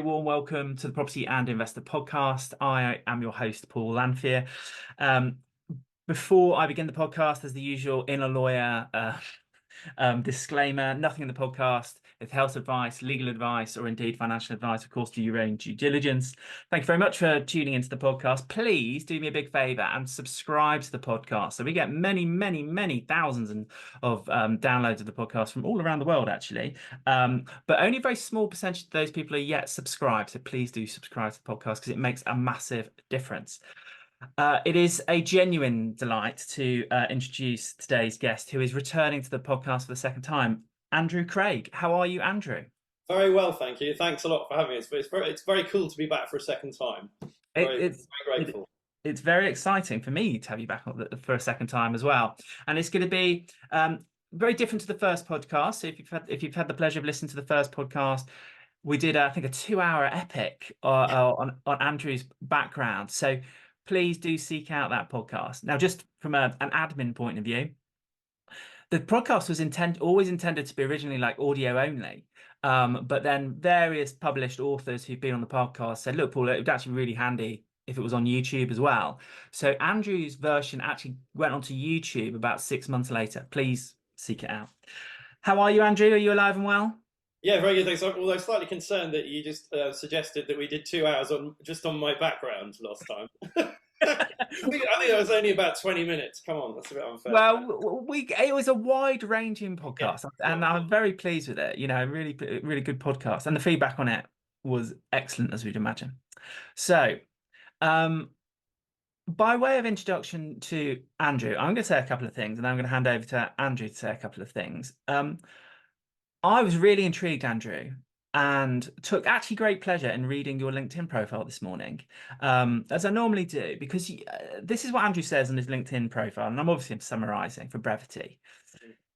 Warm welcome to the Property and Investor Podcast. I am your host, Paul Lanfear. Um, Before I begin the podcast, as the usual inner lawyer disclaimer, nothing in the podcast is health advice, legal advice, or indeed financial advice. Of course, do your own due diligence. Thank you very much for tuning into the podcast. Please do me a big favor and subscribe to the podcast. So we get many thousands of downloads of the podcast from all around the world, actually. But only a very small percentage of those people are yet subscribed. So please do subscribe to the podcast because it makes a massive difference. It is a genuine delight to introduce today's guest, who is returning to the podcast for the second time, Andrew Craig. How are you, Andrew? Very well, thank you. Thanks a lot for having me. It's very cool to be back for a second time. It's very grateful. It's very exciting for me to have you back for a second time as well, and it's going to be very different to the first podcast. So if you've had the pleasure of listening to the first podcast, we did I think a 2-hour epic on Andrew's background. So please do seek out that podcast. Now, just from an admin point of view, the podcast was always intended to be originally like audio only. But then various published authors who've been on the podcast said, look, Paul, it would actually be really handy if it was on YouTube as well. So Andrew's version actually went onto YouTube about 6 months later. Please seek it out. How are you, Andrew? Are you alive and well? Yeah, very good, thanks. Although slightly concerned that you just suggested that we did 2 hours on my background last time. I think it was only about 20 minutes. Come on, that's a bit unfair. Well, it was a wide-ranging podcast, and I'm very pleased with it. You know, really good podcast, and the feedback on it was excellent, as we'd imagine. So, by way of introduction to Andrew, I'm going to say a couple of things, and I'm going to hand over to Andrew to say a couple of things. I was really intrigued, Andrew, and took actually great pleasure in reading your LinkedIn profile this morning, as I normally do, because this is what Andrew says on his LinkedIn profile, and I'm obviously summarizing for brevity.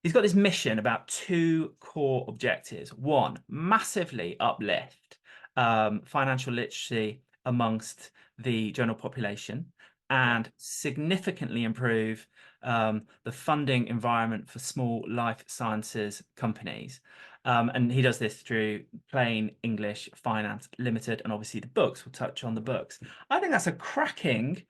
He's got this mission about 2 core objectives. 1, massively uplift financial literacy amongst the general population, and significantly improve the funding environment for small life sciences companies. And he does this through Plain English Finance Limited, and obviously the books. We'll touch on the books. I think that's a cracking,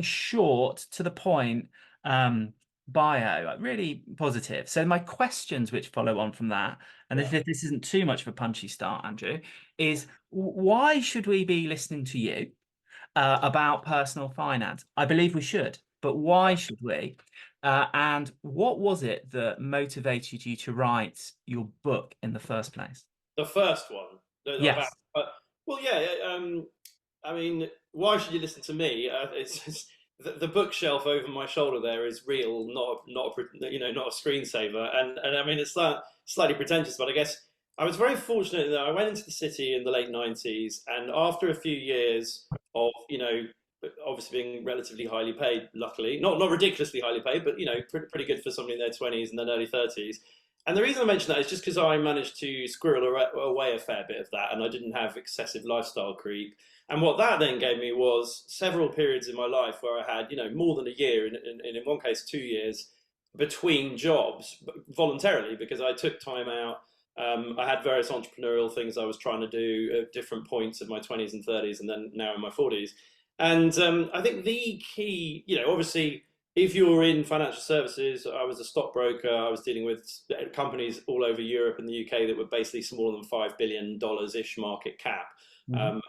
short, to the point bio, really positive. So my questions which follow on from that, and if this isn't too much of a punchy start, Andrew, is why should we be listening to you about personal finance? I believe we should, but why should we? And what was it that motivated you to write your book in the first place? The first one? Yes. I mean, why should you listen to me? It's the bookshelf over my shoulder there is real, not a screensaver. And I mean, it's slightly pretentious, but I guess I was very fortunate that I went into the city in the late 90s, and after a few years of, obviously being relatively highly paid, luckily, not ridiculously highly paid, but pretty good for somebody in their 20s and then early 30s. And the reason I mention that is just because I managed to squirrel away a fair bit of that, and I didn't have excessive lifestyle creep. And what that then gave me was several periods in my life where I had, more than a year, and in one case 2 years, between jobs, voluntarily, because I took time out. I had various entrepreneurial things I was trying to do at different points of my 20s and 30s, and then now in my 40s. And I think the key, obviously, if you're in financial services, I was a stockbroker. I was dealing with companies all over Europe and the UK that were basically smaller than $5 billion-ish market cap. And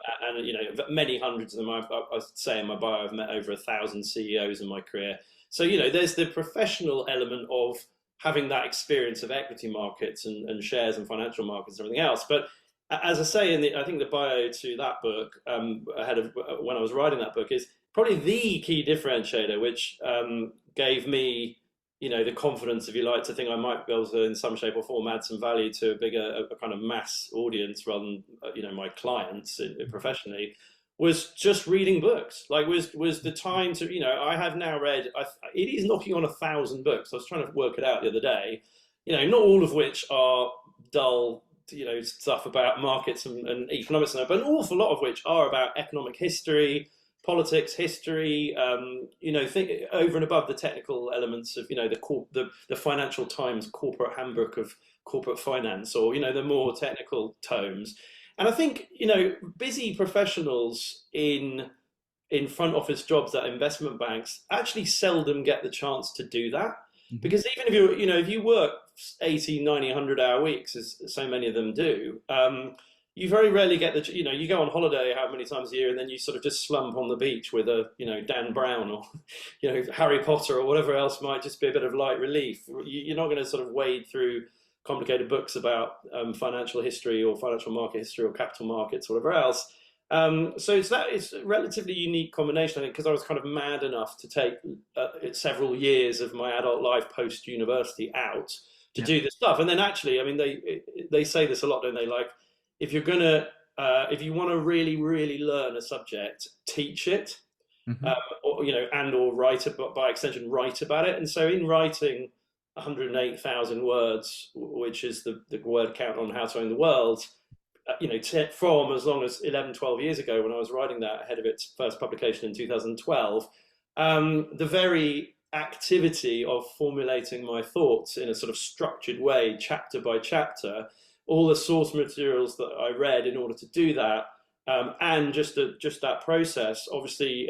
many hundreds of them. I say in my bio, I've met over 1,000 CEOs in my career. So there's the professional element of having that experience of equity markets and shares and financial markets and everything else. But as I say I think the bio to that book, ahead of when I was writing that book, is probably the key differentiator, which gave me, the confidence, if you like, to think I might be able to, in some shape or form, add some value to a kind of mass audience rather than, my clients professionally, was just reading books. Like was the time to, I have now read, it is knocking on 1,000 books. I was trying to work it out the other day, not all of which are dull, stuff about markets and economics, but an awful lot of which are about economic history, politics, history, think over and above the technical elements of, the Financial Times corporate handbook of corporate finance, or, the more technical tomes. And I think, busy professionals in front office jobs at investment banks actually seldom get the chance to do that. Mhm. Because even if you work 80, 90, 100-hour weeks, as so many of them do, you very rarely get you go on holiday how many times a year and then you sort of just slump on the beach with Dan Brown or, Harry Potter or whatever else might just be a bit of light relief. You're not going to sort of wade through complicated books about financial history or financial market history or capital markets or whatever else. So it's a relatively unique combination, I think, because I was kind of mad enough to take several years of my adult life post university out to Yeah. do this stuff. And then actually, I mean, they say this a lot, don't they? Like, if you want to really, really learn a subject, teach it, Mhm. or write it, but by extension, write about it. And so in writing 108,000 words, which is the word count on How to Own the World, from as long as 11, 12 years ago when I was writing that ahead of its first publication in 2012, the very activity of formulating my thoughts in a sort of structured way, chapter by chapter, all the source materials that I read in order to do that, and just that process, obviously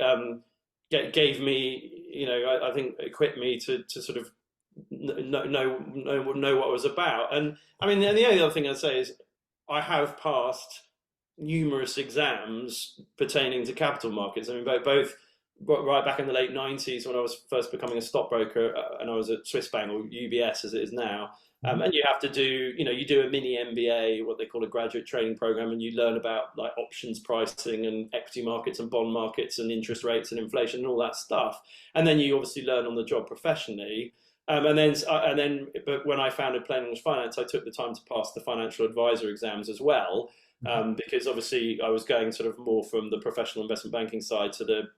gave me, I think, equipped me to sort of know what it was about. And I mean, the only other thing I'd say is I have passed numerous exams pertaining to capital markets. I mean, both right back in the late 90s when I was first becoming a stockbroker, and I was at Swiss Bank, or UBS as it is now. Mhm. And you have to do, you do a mini MBA, what they call a graduate training program, and you learn about like options pricing and equity markets and bond markets and interest rates and inflation and all that stuff. And then you obviously learn on the job professionally. But when I founded Plain English Finance, I took the time to pass the financial advisor exams as well, Mhm. because obviously I was going sort of more from the professional investment banking side to the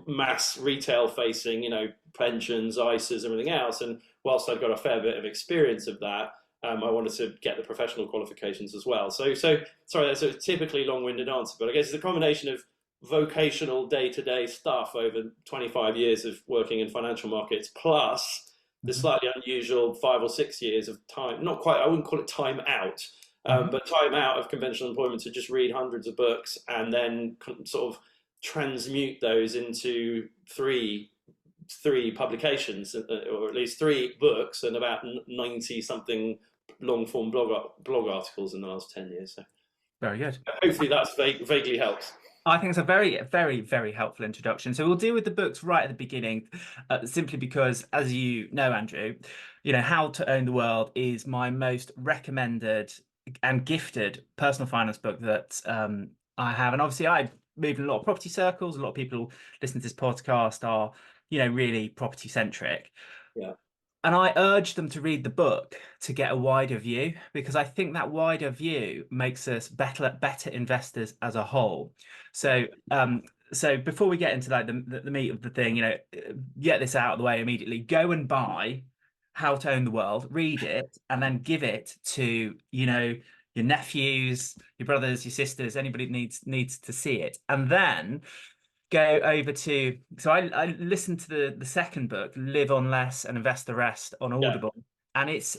mass retail facing, pensions, ISAs, everything else. And whilst I'd got a fair bit of experience of that, I wanted to get the professional qualifications as well. So sorry, that's a typically long-winded answer, but I guess it's a combination of vocational day-to-day stuff over 25 years of working in financial markets, plus the Mhm. slightly unusual 5 or 6 years of time, not quite, I wouldn't call it time out, Mhm. but time out of conventional employment to just read hundreds of books and then sort of transmute those into three publications, or at least 3 books and about 90 something long form blog articles in the last 10 years. So Very good. hopefully that's vaguely helps. I think it's a very, very, very helpful introduction. So we'll deal with the books right at the beginning, simply because, as you know, Andrew, How to Own the World is my most recommended and gifted personal finance book that I have. And obviously, I move in a lot of property circles. A lot of people listening to this podcast are, really property centric. Yeah. And I urge them to read the book to get a wider view, because I think that wider view makes us better investors as a whole. So, so before we get into like the meat of the thing, get this out of the way immediately. Go and buy How to Own the World, read it, and then give it to your nephews, your brothers, your sisters, anybody that needs to see it, and then go over to, so I listened to the second book, Live on Less and Invest the Rest, on Yeah. Audible, and it's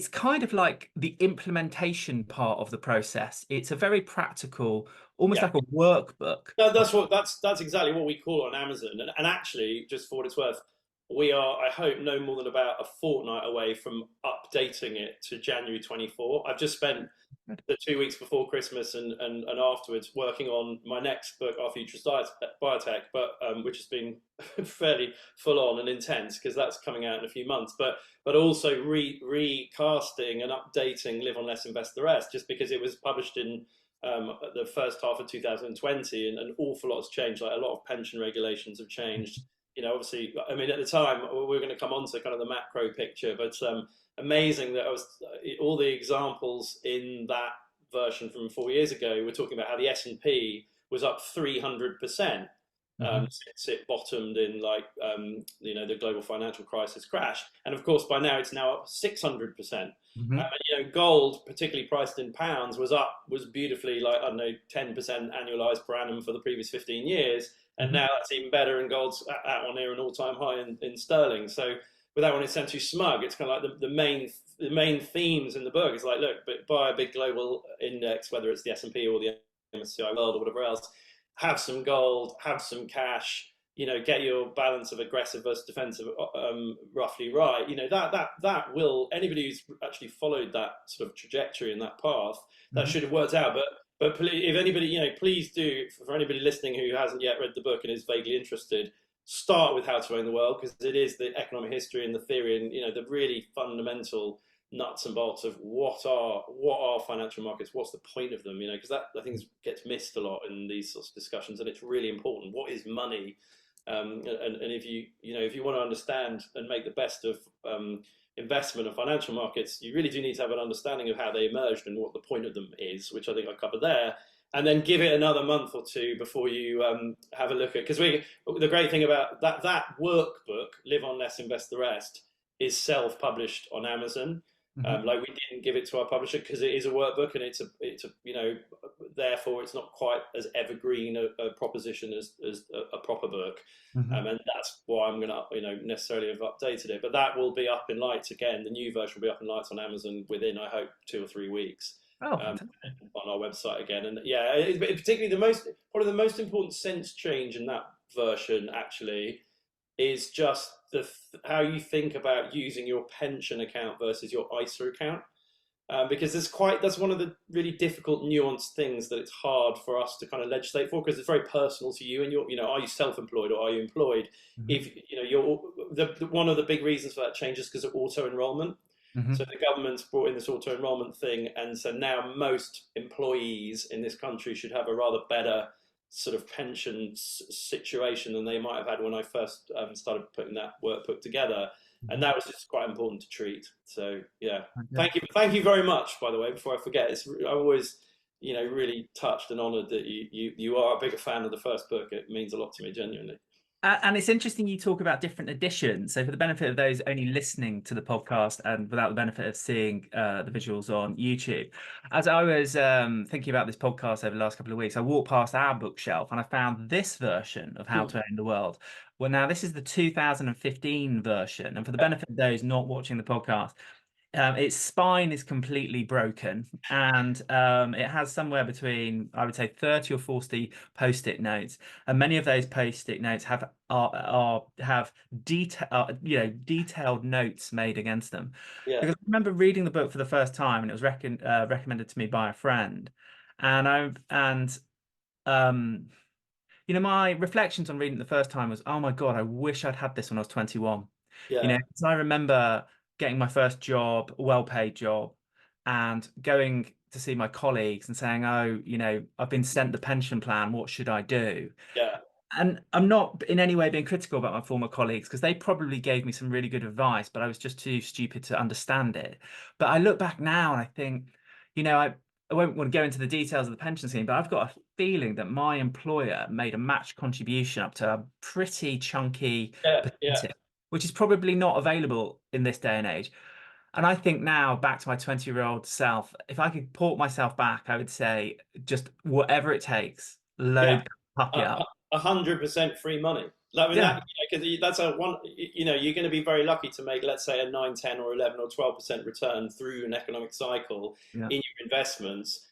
kind of like the implementation part of the process. It's a very practical, almost Yeah. like a workbook. That's exactly what we call it on Amazon. And actually, just for what it's worth, we are, I hope, no more than about a fortnight away from updating it to January 24. I've just spent the 2 weeks before Christmas and afterwards working on my next book, Our Future Biotech, but which has been fairly full on and intense because that's coming out in a few months. But also recasting and updating Live on Less, Invest the Rest, just because it was published in the first half of 2020, and an awful lot's changed. Like, a lot of pension regulations have changed. Obviously, I mean, at the time, we're going to come on to kind of the macro picture, but amazing that all the examples in that version from 4 years ago. We're talking about how the S&P was up 300%. Since it bottomed in the global financial crisis crash, and of course by now it's now up 600%. Gold, particularly priced in pounds, was beautifully, like, I don't know, 10% annualized per annum for the previous 15 years, and now that's even better, and gold's at or near an all-time high in sterling. So without wanting to sound too smug, it's kind of like the main themes in the book is like, look, but buy a big global index, whether it's the S&P or the MSCI World or whatever else, have some gold, have some cash, get your balance of aggressive versus defensive roughly right. That will, anybody who's actually followed that sort of trajectory and that path, that should have worked out. But if anybody, please do, for anybody listening who hasn't yet read the book and is vaguely interested, start with How to Own the World, because it is the economic history and the theory and the really fundamental nuts and bolts of what are financial markets, what's the point of them, because that I think gets missed a lot in these sorts of discussions, and it's really important. What is money? And if you want to understand and make the best of investment and financial markets, you really do need to have an understanding of how they emerged and what the point of them is, which I think I covered there. And then give it another month or two before you have a look at, because the great thing about that workbook, Live on Less, Invest the Rest, is self-published on Amazon. Like, we didn't give it to our publisher because it is a workbook, and it's a therefore it's not quite as evergreen a proposition as a proper book. And that's why I'm gonna necessarily have updated it. But that will be up in lights again. The new version will be up in lights on Amazon within, I hope, 2 or 3 weeks. On our website again. And yeah, particularly one of the most important sense change in that version actually is just how you think about using your pension account versus your ISA account, because that's one of the really difficult, nuanced things that it's hard for us to kind of legislate for, because it's very personal to you, and are you self-employed or are you employed? If one of the big reasons for that change is because of auto enrollment. So the government's brought in this auto enrollment thing, and so now most employees in this country should have a rather better sort of pension situation than they might have had when I first started putting that workbook together, and that was just quite important to treat. So yeah, thank you very much. By the way, before I forget, I'm always really touched and honoured that you are a bigger fan of the first book. It means a lot to me, genuinely. And it's interesting you talk about different editions. So for the benefit of those only listening to the podcast and without the benefit of seeing the visuals on YouTube, as I was thinking about this podcast over the last couple of weeks, I walked past our bookshelf and I found this version of How to Own the World. Well, now this is the 2015 version. And for the benefit of those not watching the podcast, its spine is completely broken, and it has somewhere between, I would say, 30 or 40 post-it notes, and many of those post-it notes have detailed notes made against them. Because I remember reading the book for the first time, and it was recommended to me by a friend, and my reflections on reading it the first time was, oh my God, I wish I'd had this when I was 21. Because I remember getting my first job, a well-paid job, and going to see my colleagues and saying, oh, I've been sent the pension plan, what should I do? And I'm not in any way being critical about my former colleagues, because they probably gave me some really good advice, but I was just too stupid to understand it. But I look back now and I think, I won't want to go into the details of the pension scheme, but I've got a feeling that my employer made a match contribution up to a pretty chunky percentage, which is probably not available in this day and age. And I think now, back to my 20-year-old self, if I could port myself back, I would say just whatever it takes, load that puppy up. 100% free money. That's one. You're going to be very lucky to make, let's say, a 9, 10, or 11 or 12% return through an economic cycle in your investments.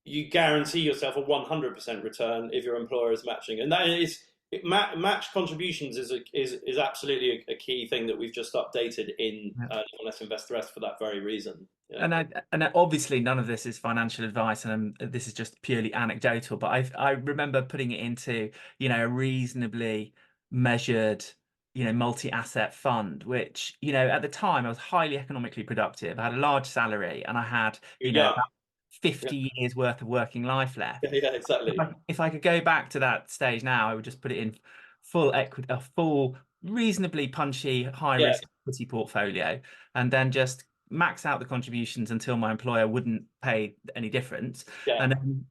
You guarantee yourself a 100% return if your employer is matching, and that is. Match contributions is absolutely a key thing that we've just updated in Let's Invest the Rest for that very reason. And obviously none of this is financial advice, and this is just purely anecdotal. But I remember putting it into a reasonably measured multi-asset fund, which at the time I was highly economically productive. I had a large salary, and I had about 50 years worth of working life left. Exactly. If I could go back to that stage now, I would just put it in a full reasonably punchy high risk equity portfolio, and then just max out the contributions until my employer wouldn't pay any difference, and then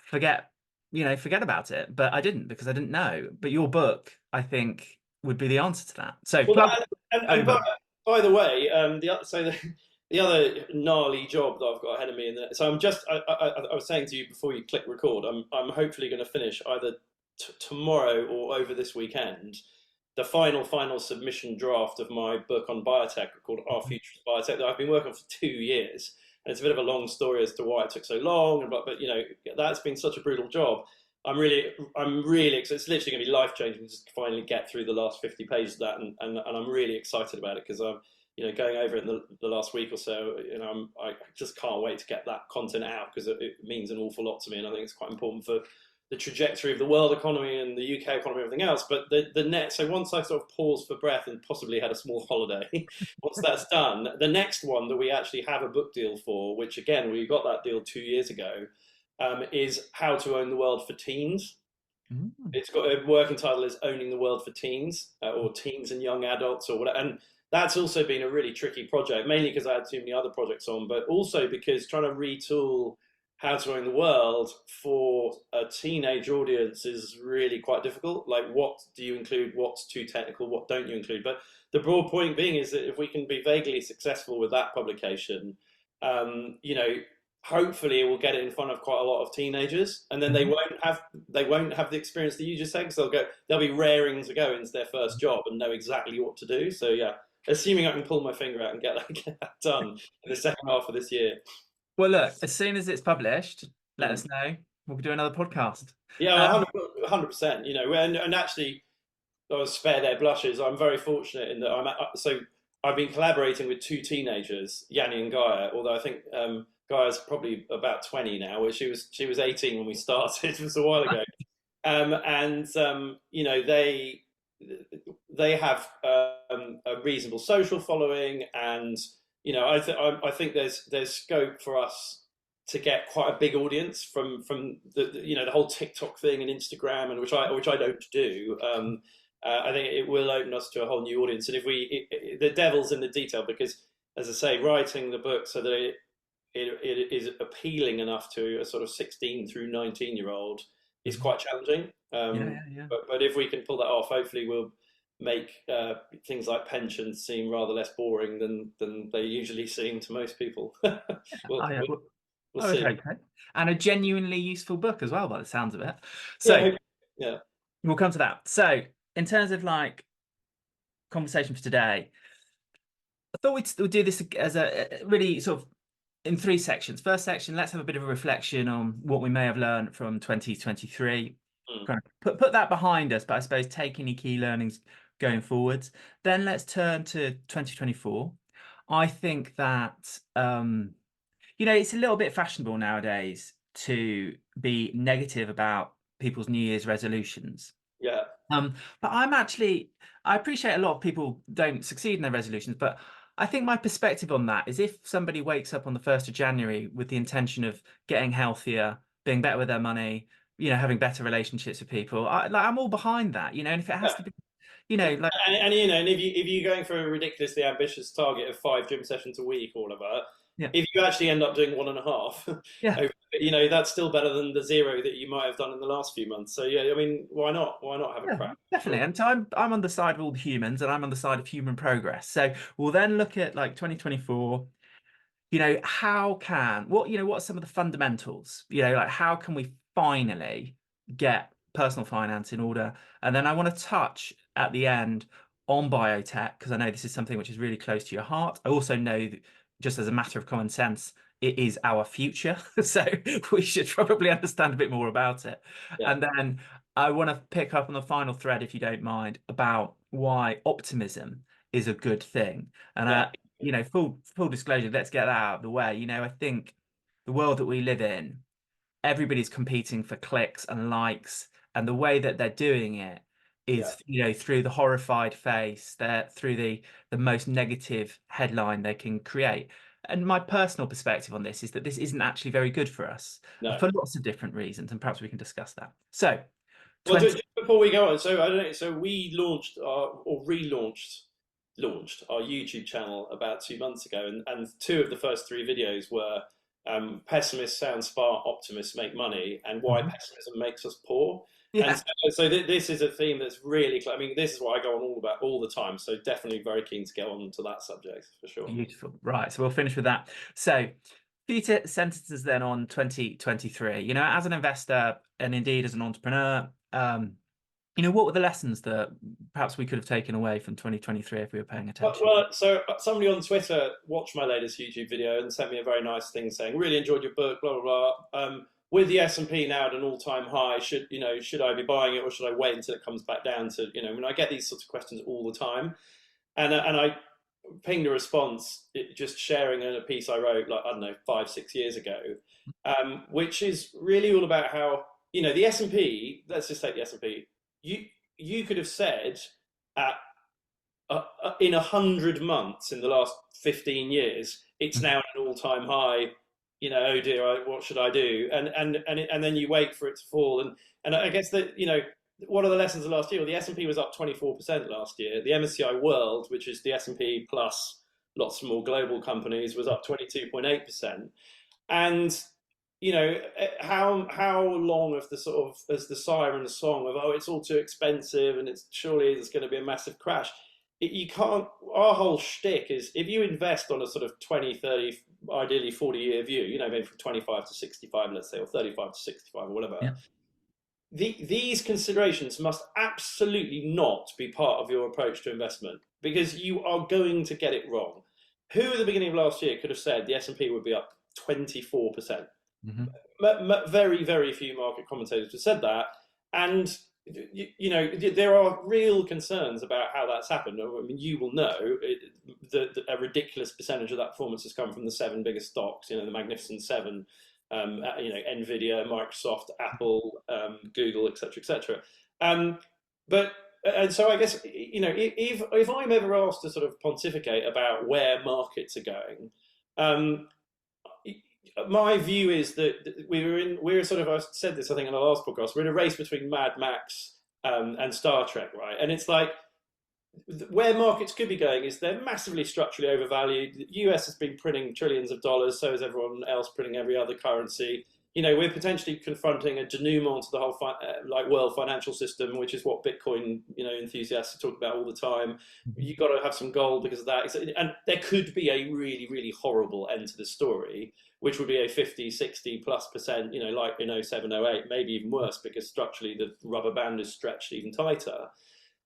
forget about it. But I didn't, because I didn't know. But your book, I think, would be the answer to that. So by the way, the other gnarly job that I've got ahead of me, so I was saying to you before you click record, I'm hopefully going to finish either tomorrow or over this weekend the final submission draft of my book on biotech called Our Future is Biotech that I've been working on for 2 years. And it's a bit of a long story as to why it took so long, but you know, that's been such a brutal job. I'm really excited. It's literally going to be life changing just to finally get through the last 50 pages of that, and I'm really excited about it because I'm, you know, going over it in the last week or so. You know, I just can't wait to get that content out because it means an awful lot to me, and I think it's quite important for the trajectory of the world economy and the UK economy and everything else. But the next, so once I sort of paused for breath and possibly had a small holiday, once that's done, the next one that we actually have a book deal for, which again, we got that deal 2 years ago, is How to Own the World for Teens. Mm. It's got a working title is Owning the World for Teens, or Teens and Young Adults or whatever. And that's also been a really tricky project, mainly because I had too many other projects on, but also because trying to retool How to Own the World for a teenage audience is really quite difficult. Like, what do you include? What's too technical? What don't you include? But the broad point being is that if we can be vaguely successful with that publication, you know, hopefully it will get it in front of quite a lot of teenagers, and then they won't have the experience that you just said, because they'll be raring to go into their first job and know exactly what to do. So yeah, assuming I can pull my finger out and get that done in the second half of this year. Well, look, as soon as it's published, let us know. We'll do another podcast. Yeah, 100%. You know, and actually, I'll spare their blushes. I'm very fortunate in that I've been collaborating with two teenagers, Yanni and Gaia. Although I think Gaia's probably about 20 now. She was 18 when we started. It was a while ago. You know, they have a reasonable social following, and you know, I think there's scope for us to get quite a big audience from the you know, the whole TikTok thing and Instagram, and which I don't do. I think it will open us to a whole new audience, and if the devil's in the detail, because as I say, writing the book so that it is appealing enough to a sort of 16 through 19-year-old is quite challenging. Yeah. But if we can pull that off, hopefully we'll make things like pensions seem rather less boring than they usually seem to most people. We'll see. Okay. And a genuinely useful book as well, by the sounds of it. So yeah, we'll come to that. So in terms of like conversation for today, I thought we'd do this as a really sort of in 3 sections. First section, let's have a bit of a reflection on what we may have learned from 2023. Kind of put that behind us, but I suppose take any key learnings going forwards. Then let's turn to 2024. I think that you know, it's a little bit fashionable nowadays to be negative about people's New Year's resolutions. Yeah. But I appreciate a lot of people don't succeed in their resolutions, but I think my perspective on that is if somebody wakes up on the 1st of January with the intention of getting healthier, being better with their money, you know, having better relationships with people, I'm all behind that, you know, and if it has to be, you know, like, and you know, and if you're going for a ridiculously ambitious target of 5 gym sessions a week or whatever, if you actually end up doing 1.5, you know, that's still better than the 0 that you might have done in the last few months. So yeah, I mean, why not have a crack? Definitely. And so I'm on the side of all the humans, and I'm on the side of human progress. So we'll then look at like 2024. You know, what are some of the fundamentals? You know, like how can we finally get personal finance in order? And then I want to touch at the end on biotech, because I know this is something which is really close to your heart. I also know that just as a matter of common sense, it is our future. So we should probably understand a bit more about it. Yeah. And then I want to pick up on the final thread, if you don't mind, about why optimism is a good thing. And you know, full disclosure, let's get that out of the way. You know, I think the world that we live in, everybody's competing for clicks and likes, and the way that they're doing it is, you know, through the horrified face, through the most negative headline they can create. And my personal perspective on this is that this isn't actually very good for us for lots of different reasons, and perhaps we can discuss that. So, well, just before we go on, so I don't know. So we launched launched our YouTube channel about 2 months ago, and 2 of the first 3 videos were pessimists sound smart, optimists make money, and why pessimism makes us poor. Yeah. And so this is a theme that's really, I mean, this is what I go on about all the time. So definitely very keen to get on to that subject for sure. Beautiful. Right. So we'll finish with that. So few sentences then on 2023. You know, as an investor and indeed as an entrepreneur, you what were the lessons that perhaps we could have taken away from 2023 if we were paying attention? Well, so somebody on Twitter watched my latest YouTube video and sent me a very nice thing saying, "Really enjoyed your book, blah blah blah. With the S&P now at an all-time high, should I be buying it or should I wait until it comes back down to, I get these sorts of questions all the time, and I pinged a response, just sharing a piece I wrote, like, I don't know, 5-6 years ago, which is really all about how, the S&P, let's just take the S&P, you could have said in 100 months in the last 15 years, it's now at an all-time high. Oh dear, what should I do? And then you wait for it to fall. And I guess that, what are the lessons of last year? Well, the S&P was up 24% last year. The MSCI World, which is the S&P plus lots more global companies, was up 22.8%. And how long of the sort of as the siren song of, oh, it's all too expensive and surely there's going to be a massive crash. You can't. Our whole shtick is, if you invest on a sort of 20, 30, ideally 40-year view, maybe from 25 to 65, let's say, or 35 to 65 or whatever. Yeah. These considerations must absolutely not be part of your approach to investment, because you are going to get it wrong. Who at the beginning of last year could have said the S&P would be up 24%? Very, very few market commentators have said that, and there are real concerns about how that's happened. I mean, you will know that a ridiculous percentage of that performance has come from the 7 biggest stocks, the Magnificent Seven, Nvidia, Microsoft, Apple, Google, etc. And so I guess, if I'm ever asked to sort of pontificate about where markets are going, my view is that I said this, I think, in the last podcast, we're in a race between Mad Max and Star Trek, right? And it's like, where markets could be going is they're massively structurally overvalued. The US has been printing trillions of dollars, so is everyone else printing every other currency. We're potentially confronting a denouement to the whole world financial system, which is what Bitcoin enthusiasts talk about all the time. You've got to have some gold because of that, and there could be a really, really horrible end to the story, which would be a 50-60+%, like in 07, 08, maybe even worse, because structurally the rubber band is stretched even tighter.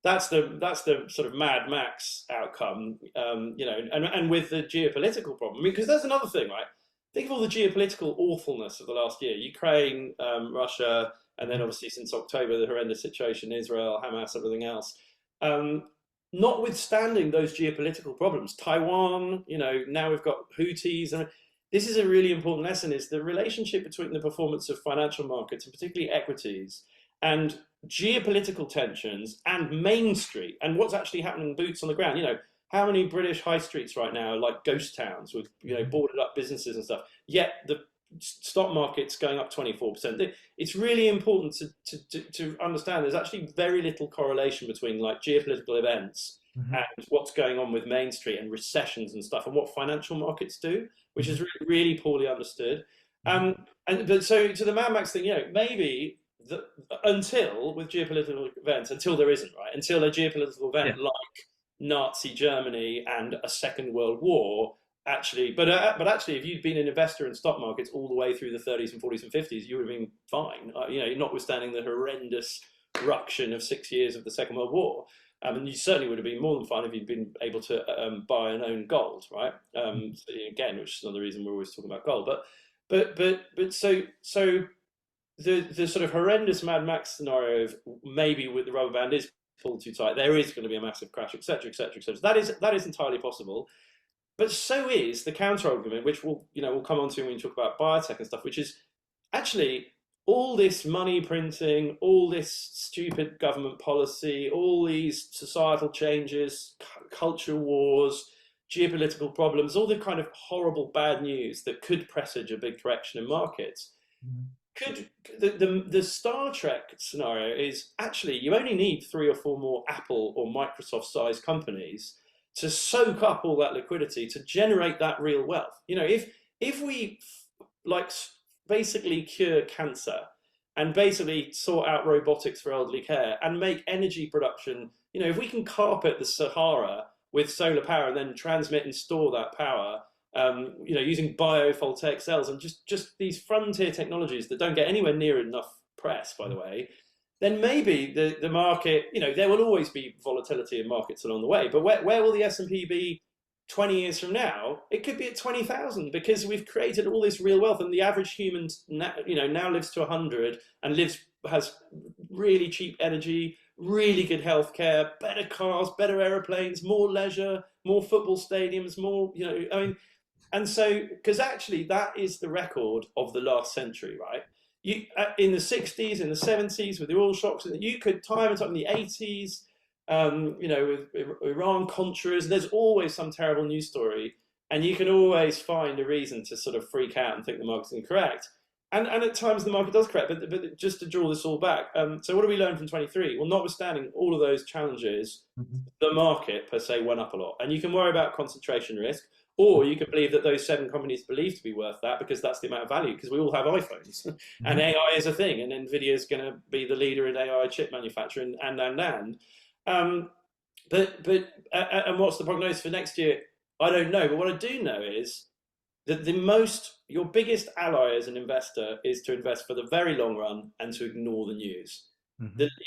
That's the sort of Mad Max outcome, and with the geopolitical problem, because there's another thing, right? Think of all the geopolitical awfulness of the last year: Ukraine, Russia, and then obviously since October, the horrendous situation, Israel, Hamas, everything else. Notwithstanding those geopolitical problems, Taiwan, now we've got Houthis, and this is a really important lesson: is the relationship between the performance of financial markets, and particularly equities, and geopolitical tensions and Main Street, and what's actually happening boots on the ground. How many British high streets right now are like ghost towns with boarded up businesses and stuff, yet the stock market's going up 24%. It's really important to understand there's actually very little correlation between like geopolitical events and what's going on with Main Street and recessions and stuff, and what financial markets do, which is really, really poorly understood. But so to the Mad Max thing, maybe until with geopolitical events, until there isn't, right? Until a geopolitical event like Nazi Germany and a Second World War, actually, but actually, if you'd been an investor in stock markets all the way through the 30s and 40s and 50s, you would have been fine. Notwithstanding the horrendous ruction of 6 years of the Second World War, and you certainly would have been more than fine if you'd been able to buy and own gold, right? So again, which is another reason we're always talking about gold, but so the sort of horrendous Mad Max scenario of maybe with the rubber band is pulled too tight, there is going to be a massive crash, etc., etc., etc. That is entirely possible, but so is the counter argument, which we'll come on to when we talk about biotech and stuff, which is actually all this money printing, all this stupid government policy, all these societal changes, culture wars, geopolitical problems, all the kind of horrible bad news that could presage a big correction in markets. Could the Star Trek scenario is actually you only need 3 or 4 more Apple or Microsoft sized companies to soak up all that liquidity to generate that real wealth. If we like basically cure cancer and basically sort out robotics for elderly care and make energy production, if we can carpet the Sahara with solar power and then transmit and store that power, using biovoltaic cells and just these frontier technologies that don't get anywhere near enough press, by the way, then maybe the market, there will always be volatility in markets along the way. But where will the S&P be 20 years from now? It could be at 20,000 because we've created all this real wealth, and the average human now lives to 100 and has really cheap energy, really good healthcare, better cars, better aeroplanes, more leisure, more football stadiums, more, and so, because actually that is the record of the last century, right? In the 60s, in the 70s, with the oil shocks, you could time and time in the 80s, with Iran Contras, there's always some terrible news story, and you can always find a reason to sort of freak out and think the market's incorrect. And at times the market does correct, but just to draw this all back, so what do we learn from 23? Well, notwithstanding all of those challenges, the market per se went up a lot. And you can worry about concentration risk, or you could believe that those 7 companies believe to be worth that because that's the amount of value, because we all have iPhones and AI is a thing, and NVIDIA is going to be the leader in AI chip manufacturing and. And what's the prognosis for next year? I don't know. But what I do know is that your biggest ally as an investor is to invest for the very long run and to ignore the news.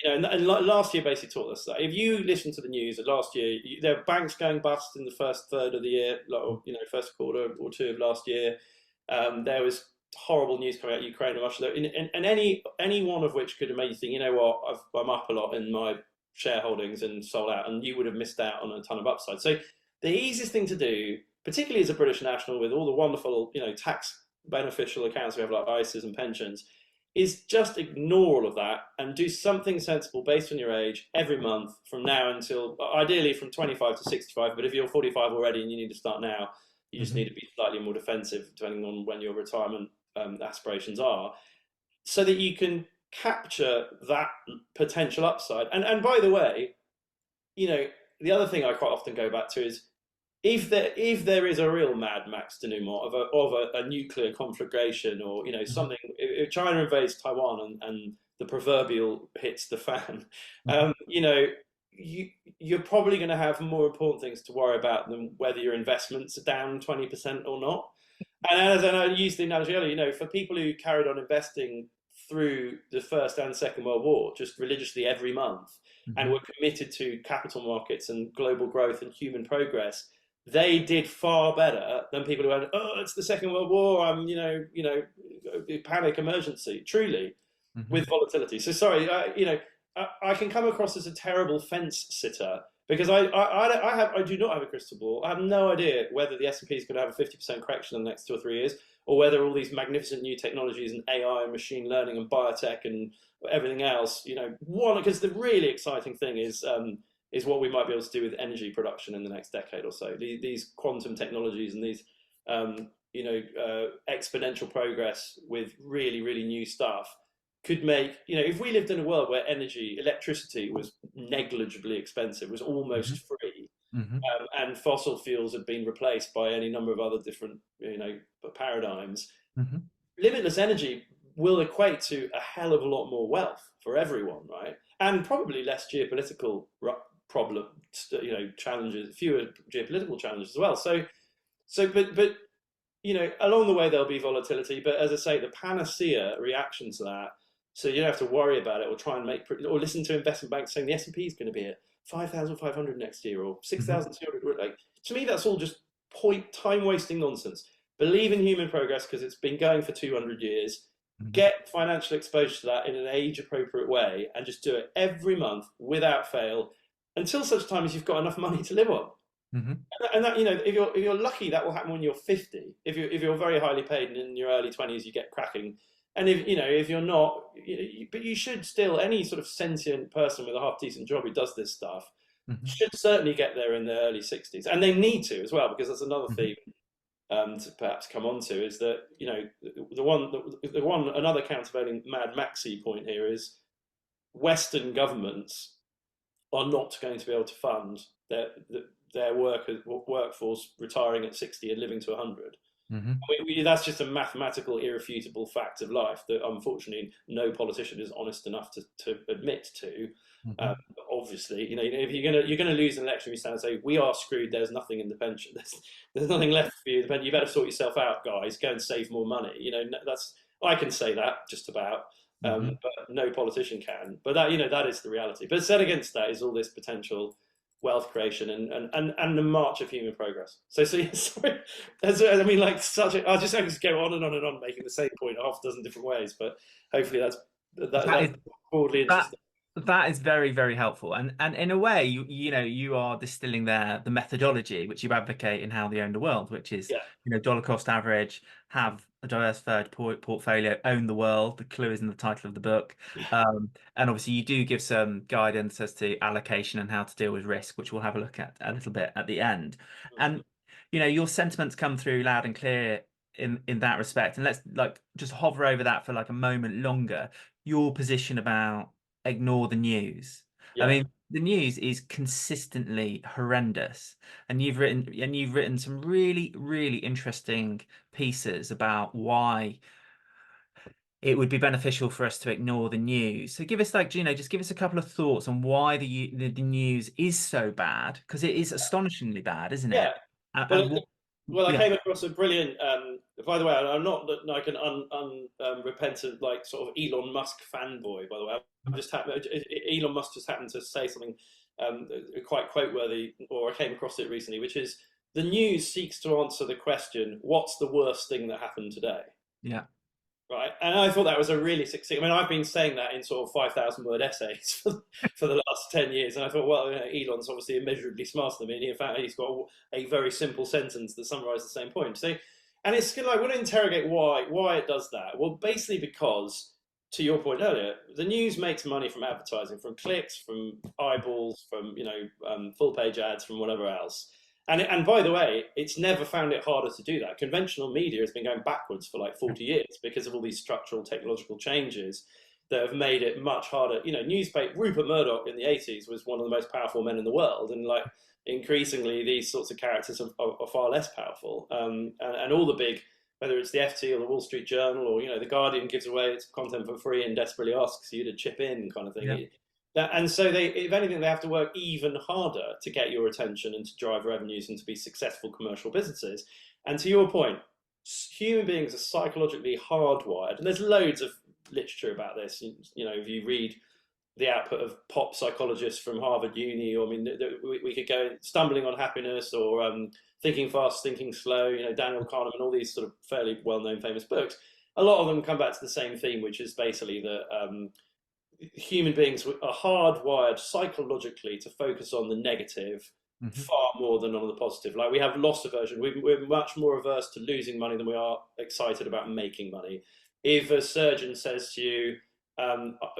And last year basically taught us that. If you listen to the news, last year there were banks going bust in the first third of the year, first quarter or two of last year. There was horrible news coming out of Ukraine and Russia, and any one of which could have made you think, you know what, I'm up a lot in my shareholdings and sold out, and you would have missed out on a ton of upside. So the easiest thing to do, particularly as a British national with all the wonderful, tax beneficial accounts we have like ISAs and pensions, is just ignore all of that and do something sensible based on your age every month from now until, ideally from 25 to 65. But if you're 45 already and you need to start now, you just need to be slightly more defensive depending on when your retirement aspirations are, so that you can capture that potential upside. And by the way, the other thing I quite often go back to is, if there is a real Mad Max denouement of a nuclear conflagration, or something, if China invades Taiwan and the proverbial hits the fan, you're probably going to have more important things to worry about than whether your investments are down 20% or not. And as I used the analogy earlier, for people who carried on investing through the First and Second World War, just religiously every month, and were committed to capital markets and global growth and human progress, they did far better than people who went, oh, it's the Second World War, panic emergency, truly, with volatility. So sorry, I can come across as a terrible fence sitter because I do not have a crystal ball. I have no idea whether the S&P is going to have a 50% correction in the next 2 or 3 years, or whether all these magnificent new technologies and AI and machine learning and biotech and everything else, because the really exciting thing is what we might be able to do with energy production in the next decade or so. These quantum technologies and these, exponential progress with really, really new stuff could make, if we lived in a world where electricity was negligibly expensive, was almost free, and fossil fuels had been replaced by any number of other different, paradigms, limitless energy will equate to a hell of a lot more wealth for everyone, right? And probably less geopolitical challenges, fewer geopolitical challenges as well. But along the way there'll be volatility. But as I say, the panacea reaction to that, so you don't have to worry about it or try and or listen to investment banks saying the S&P is going to be at 5,500 next year or 6,200. Like, to me, that's all just time wasting nonsense. Believe in human progress because it's been going for 200 years. Get financial exposure to that in an age-appropriate way, and just do it every month without fail until such time as you've got enough money to live on. And that, if you're lucky, that will happen when you're 50. If you're very highly paid and in your early 20s, you get cracking. And if you're not, but you should still, any sort of sentient person with a half decent job who does this stuff should certainly get there in their early 60s, and they need to as well, because that's another theme to perhaps come on to, is that another countervailing Mad Maxi point here is Western governments are not going to be able to fund their workforce retiring at 60 and living to 100. That's just a mathematical, irrefutable fact of life that unfortunately no politician is honest enough to admit to. Obviously, if you're gonna lose an election, you stand and say we are screwed. There's nothing in the pension. There's nothing left for you. You better sort yourself out, guys. Go and save more money. I can say that just about. Hmm. but no politician can. But that, that is the reality. But set against that is all this potential wealth creation and the march of human progress. So sorry, I mean, like I just go on and on making the same point half a dozen different ways, but hopefully That that's is broadly that interesting. that is very, very helpful. And in a way, you are distilling there the methodology which you advocate in how they own the world, which is, Yeah, dollar cost average, have a diversified portfolio, own the world. The clue is in the title of the book. And obviously you do give some guidance as to allocation and how to deal with risk, which we'll have a look at a little bit at the end. And your sentiments come through loud and clear in that respect. And let's like just hover over that for like a moment longer. Your position about ignore the news. I yeah. mean, the news is consistently horrendous, and you've written some really, really interesting pieces about why it would be beneficial for us to ignore the news. So give us like, just give us a couple of thoughts on why the news is so bad, because it is astonishingly bad, isn't Yeah. it? And, Well, and what, I yeah, came across a brilliant. By the way, I'm not like an repentant like sort of Elon Musk fanboy. By the way, Elon Musk just happened to say something quite quote worthy, or I came across it recently, which is the news seeks to answer the question, "What's the worst thing that happened today?" yeah, Right, and I thought that was a really succinct. I mean, I've been saying that in sort of 5,000 word essays for the last 10 years, and I thought, well, Elon's obviously immeasurably smarter than me. And in fact, he's got a very simple sentence that summarises the same point. So, and it's kind of like, I want to interrogate why it does that. Well, basically because, to your point earlier, the news makes money from advertising, from clicks, from eyeballs, from full page ads, from whatever else. And by the way, it's never found it harder to do that. Conventional media has been going backwards for like 40 years because of all these structural technological changes that have made it much harder. Rupert Murdoch in the 80s was one of the most powerful men in the world, and like increasingly these sorts of characters are far less powerful. And all the big, whether it's the FT or the Wall Street Journal, or the Guardian gives away its content for free and desperately asks you to chip in, kind of thing. yeah. And so if anything, they have to work even harder to get your attention and to drive revenues and to be successful commercial businesses. And to your point, human beings are psychologically hardwired, and there's loads of literature about this. If you read the output of pop psychologists from Harvard Uni, or I mean, we could go Stumbling on Happiness, or Thinking Fast, Thinking Slow. Daniel Kahneman, all these sort of fairly well-known, famous books. A lot of them come back to the same theme, which is basically that human beings are hardwired psychologically to focus on the negative Hmm. far more than on the positive. Like, we have loss aversion. We're much more averse to losing money than we are excited about making money. If a surgeon says to you,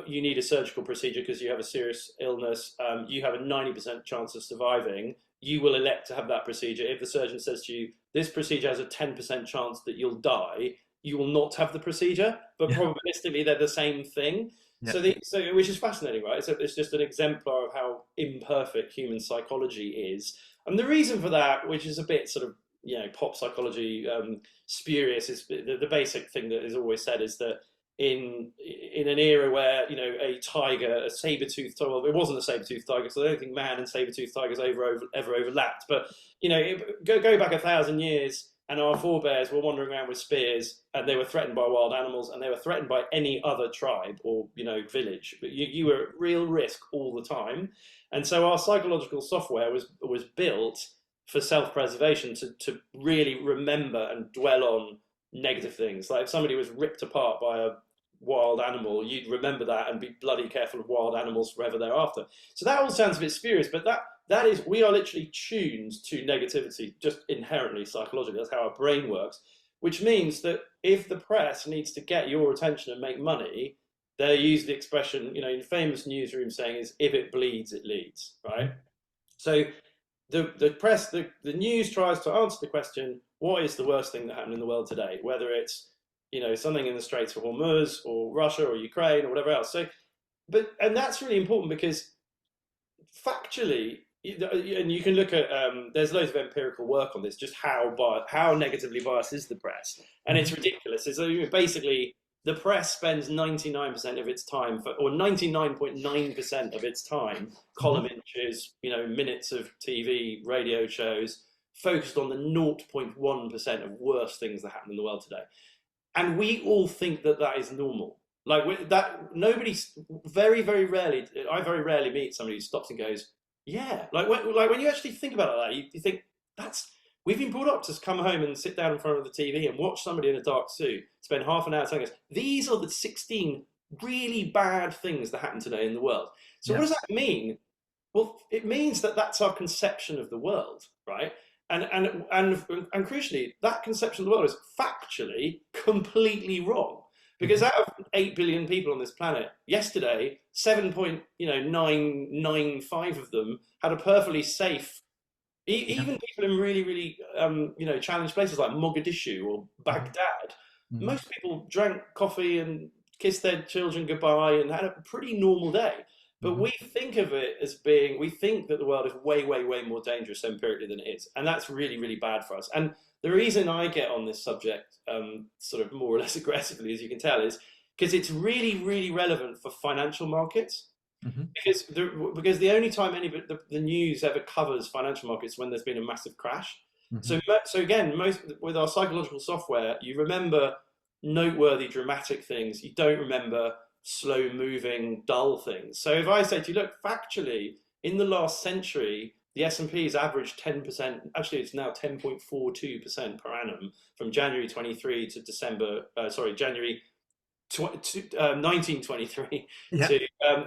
you need a surgical procedure because you have a serious illness, you have a 90% chance of surviving, you will elect to have that procedure. If the surgeon says to you, this procedure has a 10% chance that you'll die, you will not have the procedure, but Yeah, probabilistically they're the same thing. yeah. So, which is fascinating, right? So it's just an exemplar of how imperfect human psychology is, and the reason for that, which is a bit sort of pop psychology spurious, is the basic thing that is always said is that in an era where a tiger, a saber-toothed tiger, well, it wasn't a saber-toothed tiger, so I don't think man and saber-toothed tigers ever overlapped, but go back 1,000 years. And our forebears were wandering around with spears, and they were threatened by wild animals, and they were threatened by any other tribe or village. But you were at real risk all the time, and so our psychological software was built for self-preservation to really remember and dwell on negative things. Like if somebody was ripped apart by a wild animal, you'd remember that and be bloody careful of wild animals forever thereafter. So that all sounds a bit spurious, but that is, we are literally tuned to negativity just inherently psychologically. That's how our brain works, which means that if the press needs to get your attention and make money, they use the expression, in famous newsroom saying is, if it bleeds, it leads, right? So the press, the news tries to answer the question, what is the worst thing that happened in the world today? Whether it's, something in the Straits of Hormuz or Russia or Ukraine or whatever else. So, and that's really important because factually, and you can look at there's loads of empirical work on this, just how negatively biased is the press, and it's ridiculous. It's basically the press spends 99% of its time or 99.9% of its time, column inches, minutes of TV, radio shows, focused on the 0.1% of worst things that happen in the world today. And we all think that is normal. Like that, very, very rarely, I very rarely meet somebody who stops and goes, yeah. Like when you actually think about it like that, you think we've been brought up to come home and sit down in front of the TV and watch somebody in a dark suit spend half an hour telling us these are the 16 really bad things that happen today in the world. So what does that mean? Well, it means that that's our conception of the world, right? And crucially, that conception of the world is factually completely wrong. Because out of 8 billion people on this planet, yesterday, 7.995 of them had a perfectly safe, even people in really, really, challenged places like Mogadishu or Baghdad. Most people drank coffee and kissed their children goodbye and had a pretty normal day. But we think of it as we think that the world is way, way, way more dangerous empirically than it is. And that's really, really bad for us. And the reason I get on this subject sort of more or less aggressively, as you can tell, is because it's really, really relevant for financial markets. Because the only time the news ever covers financial markets when there's been a massive crash. So again, with our psychological software, you remember noteworthy, dramatic things. You don't remember slow-moving, dull things. So if I say to you, look, factually, in the last century, the S&P has averaged 10%. Actually, it's now 10.42% per annum from January 23 to January 1923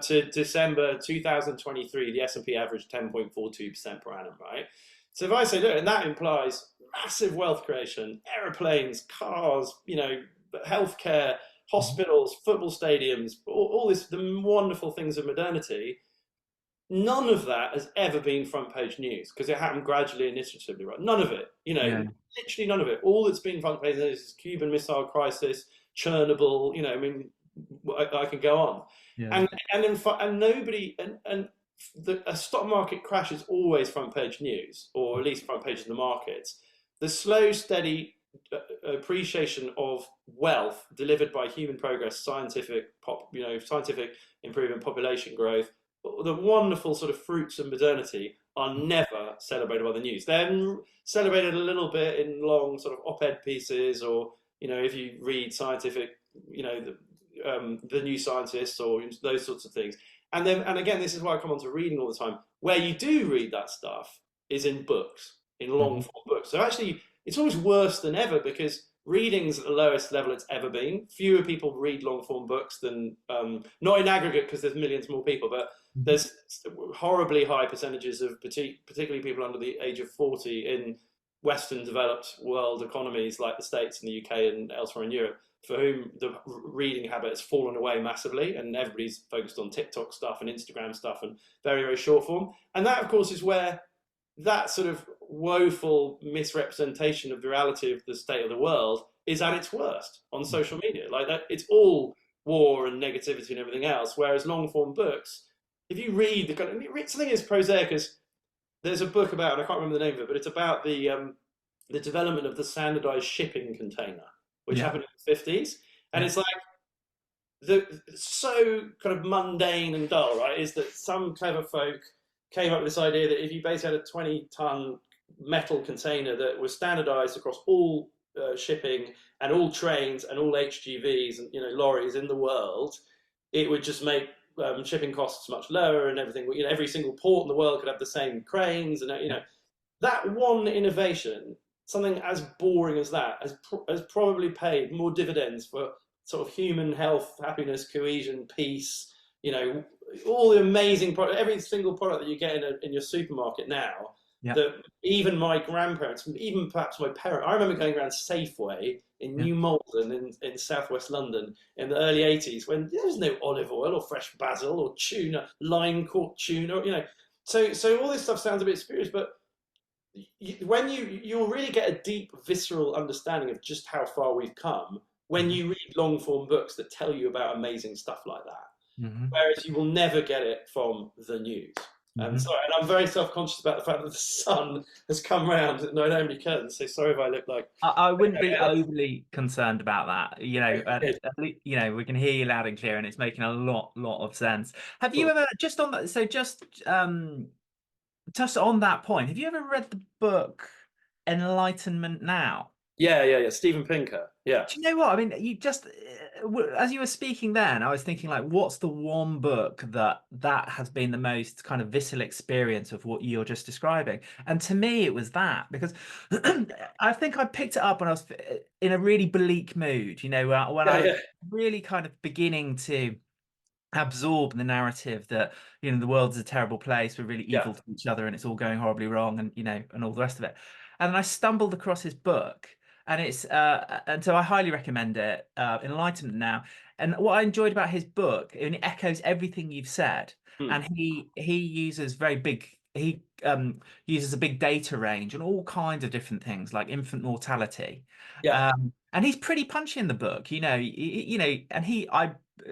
to December 2023. The S&P averaged 10.42% per annum, right? So if I say, look, and that implies massive wealth creation, aeroplanes, cars, healthcare, hospitals, football stadiums, all this, the wonderful things of modernity. None of that has ever been front page news because it happened gradually and iteratively, right? None of it, literally none of it. All that's been front page news is Cuban Missile Crisis, Chernobyl, I can go on. And nobody, a stock market crash is always front page news, or at least front page of the markets. The slow, steady appreciation of wealth delivered by human progress, scientific improvement, population growth, the wonderful sort of fruits of modernity are never celebrated by the news. They're celebrated a little bit in long sort of op-ed pieces, or if you read scientific, the New Scientist or those sorts of things. And again, this is why I come on to reading all the time. Where you do read that stuff is in books, in long form books. So actually, it's always worse than ever because reading's at the lowest level it's ever been. Fewer people read long form books than, not in aggregate because there's millions more people, but there's horribly high percentages of particularly people under the age of 40 in Western developed world economies like the States and the UK and elsewhere in Europe, for whom the reading habit has fallen away massively, and everybody's focused on TikTok stuff and Instagram stuff and very, very short form. And that, of course, is where that sort of woeful misrepresentation of the reality of the state of the world is at its worst on social media. Like that, it's all war and negativity and everything else. Whereas long form books, if you read something as prosaic as, there's a book about, and I can't remember the name of it, but it's about the development of the standardized shipping container, which happened in the 50s. And it's like, so kind of mundane and dull, right? Is that some clever folk came up with this idea that if you basically had a 20-ton metal container that was standardized across all shipping and all trains and all HGVs and lorries in the world, it would just make shipping costs much lower and everything. Every single port in the world could have the same cranes, and that one innovation, something as boring as that, has probably paid more dividends for sort of human health, happiness, cohesion, peace. All the amazing product, every single product that you get in your supermarket now. That even my grandparents, even perhaps my parents, I remember going around Safeway in New Malden in southwest London in the early 80s when there was no olive oil or fresh basil or tuna, line caught tuna, So all this stuff sounds a bit spurious, but when you'll really get a deep, visceral understanding of just how far we've come when you read long form books that tell you about amazing stuff like that. Whereas you will never get it from the news. And I'm very self-conscious about the fact that the sun has come round at no only curtains. So sorry if I look like I wouldn't be overly concerned about that. We can hear you loud and clear, and it's making a lot of sense. Have you ever, just on that? So just on that point, have you ever read the book Enlightenment Now? Yeah. Steven Pinker. Yeah, Do you know what? I mean, you just as you were speaking then, I was thinking like, what's the one book that has been the most kind of visceral experience of what you're just describing? And to me, it was that because I think I picked it up when I was in a really bleak mood. You know, when I was yeah. really kind of beginning to absorb the narrative that the world is a terrible place, we're really Yeah. evil to each other and it's all going horribly wrong, and and all the rest of it. And then I stumbled across his book, and it's and so I highly recommend it, Enlightenment Now. And what I enjoyed about his book, and it echoes everything you've said, Hmm. and he uses very big he uses a big data range and all kinds of different things like infant mortality. Yeah. And he's pretty punchy in the book, and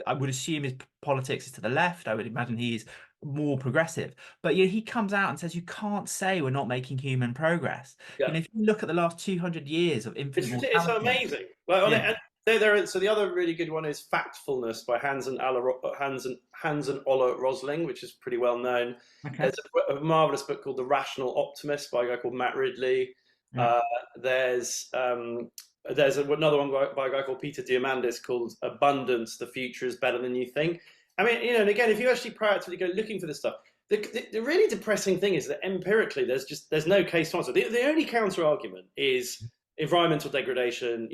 I would assume his politics is to the left. I would imagine he's more progressive. But he comes out and says you can't say we're not making human progress. Yeah. If you look at the last 200 years of infant It's mortality, amazing. Like on yeah, it, and so the other really good one is Factfulness by Hans and Ola Rosling, which is pretty well known. okay, There's a marvelous book called The Rational Optimist by a guy called Matt Ridley. yeah, Uh, there's another one by a guy called Peter Diamandis called Abundance: The Future is Better Than You Think. I mean, and again, if you actually proactively go looking for this stuff, the really depressing thing is that empirically there's no case to answer. The only counter argument is environmental degradation.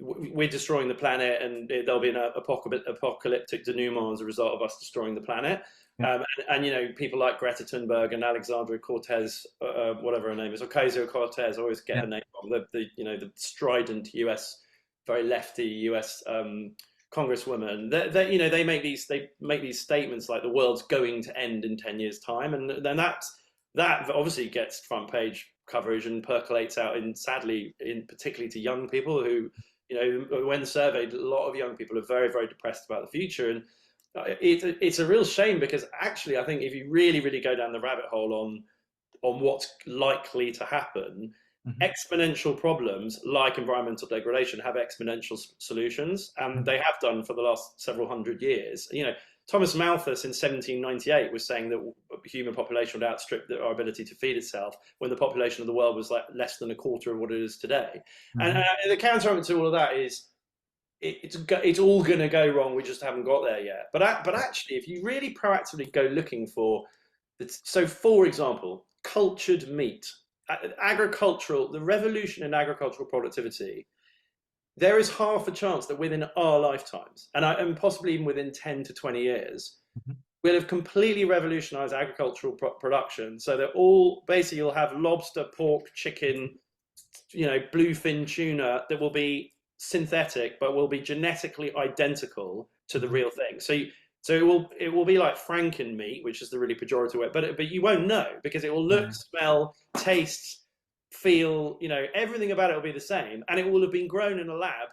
We're destroying the planet, and there'll be an apocalyptic denouement as a result of us destroying the planet. yeah, And people like Greta Thunberg and Alexandria Cortez, whatever her name is, Ocasio Cortez. I always get yeah. her name wrong. The strident US, very lefty US congresswoman. They make these statements like the world's going to end in 10 years' time, and then that obviously gets front page coverage and percolates out sadly particularly to young people who, when surveyed, a lot of young people are very, very depressed about the future. And it's a real shame, because actually I think if you really, really go down the rabbit hole on what's likely to happen, Mhm. exponential problems like environmental degradation have exponential solutions, and they have done for the last several hundred years. Thomas Malthus in 1798 was saying that human population would outstrip our ability to feed itself when the population of the world was like less than a quarter of what it is today. And Mhm. the counter argument to all of that is it's all going to go wrong. We just haven't got there yet. But actually, if you really proactively go looking for, so for example, cultured meat, the revolution in agricultural productivity, there is half a chance that within our lifetimes, and possibly even within 10 to 20 years, Mhm. we'll have completely revolutionized agricultural production. So that all basically you'll have lobster, pork, chicken, bluefin tuna that will be synthetic, but will be genetically identical to the Mhm. real thing. So it will be like Franken meat, which is the really pejorative way, but you won't know, because it will look, Yeah. smell, taste, feel, everything about it will be the same, and it will have been grown in a lab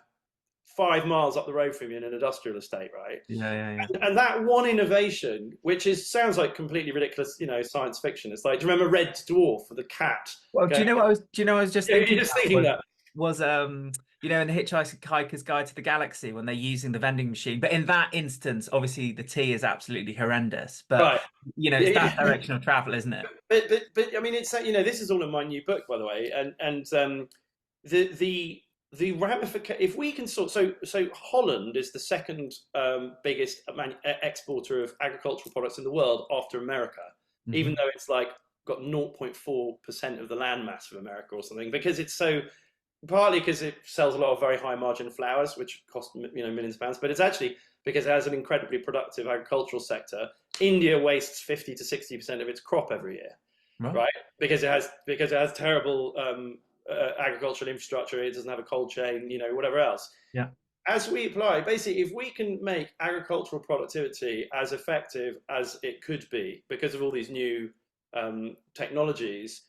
5 miles up the road from you in an industrial estate, right? Yeah, yeah, yeah. And that one innovation, which sounds like completely ridiculous, science fiction. It's like, do you remember Red Dwarf, the cat? Well, Going, do you know what I was just yeah, thinking you're just about thinking that, was in the Hitchhiker's Guide to the Galaxy when they're using the vending machine. But in that instance, obviously the tea is absolutely horrendous. But right? it's that direction of travel, isn't it? But I mean, it's this is all in my new book, by the way, and the ramification. If we can so Holland is the second biggest exporter of agricultural products in the world after America, even Hmm. though it's like got 0.4% of the land mass of America or something, because it's so, partly because it sells a lot of very high margin flowers which cost millions of pounds, but it's actually because it has an incredibly productive agricultural sector. India wastes 50 to 60% of its crop every year, Right. right? Because it has terrible agricultural infrastructure. It doesn't have a cold chain, whatever else. Yeah. As we apply, basically, if we can make agricultural productivity as effective as it could be because of all these new technologies,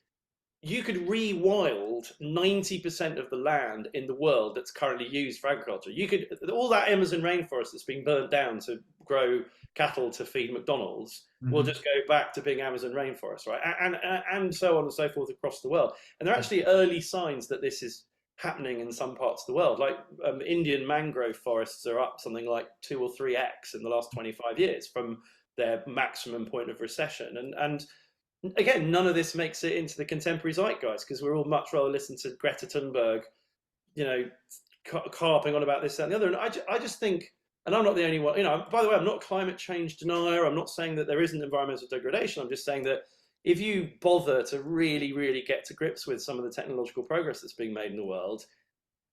you could rewild 90% of the land in the world that's currently used for agriculture. You could, all that Amazon rainforest that's being burnt down to grow cattle to feed McDonald's will Hmm. just go back to being Amazon rainforest, right? And so on and so forth across the world. And there are actually early signs that this is happening in some parts of the world. Like Indian mangrove forests are up something like 2 or 3x in the last 25 years from their maximum point of recession. And again, none of this makes it into the contemporary zeitgeist because we're all much rather listen to Greta Thunberg, you know, carping on about this, that, and the other. And I just think, and I'm not the only one, you know, by the way, I'm not a climate change denier. I'm not saying that there isn't environmental degradation. I'm just saying that if you bother to really, really get to grips with some of the technological progress that's being made in the world,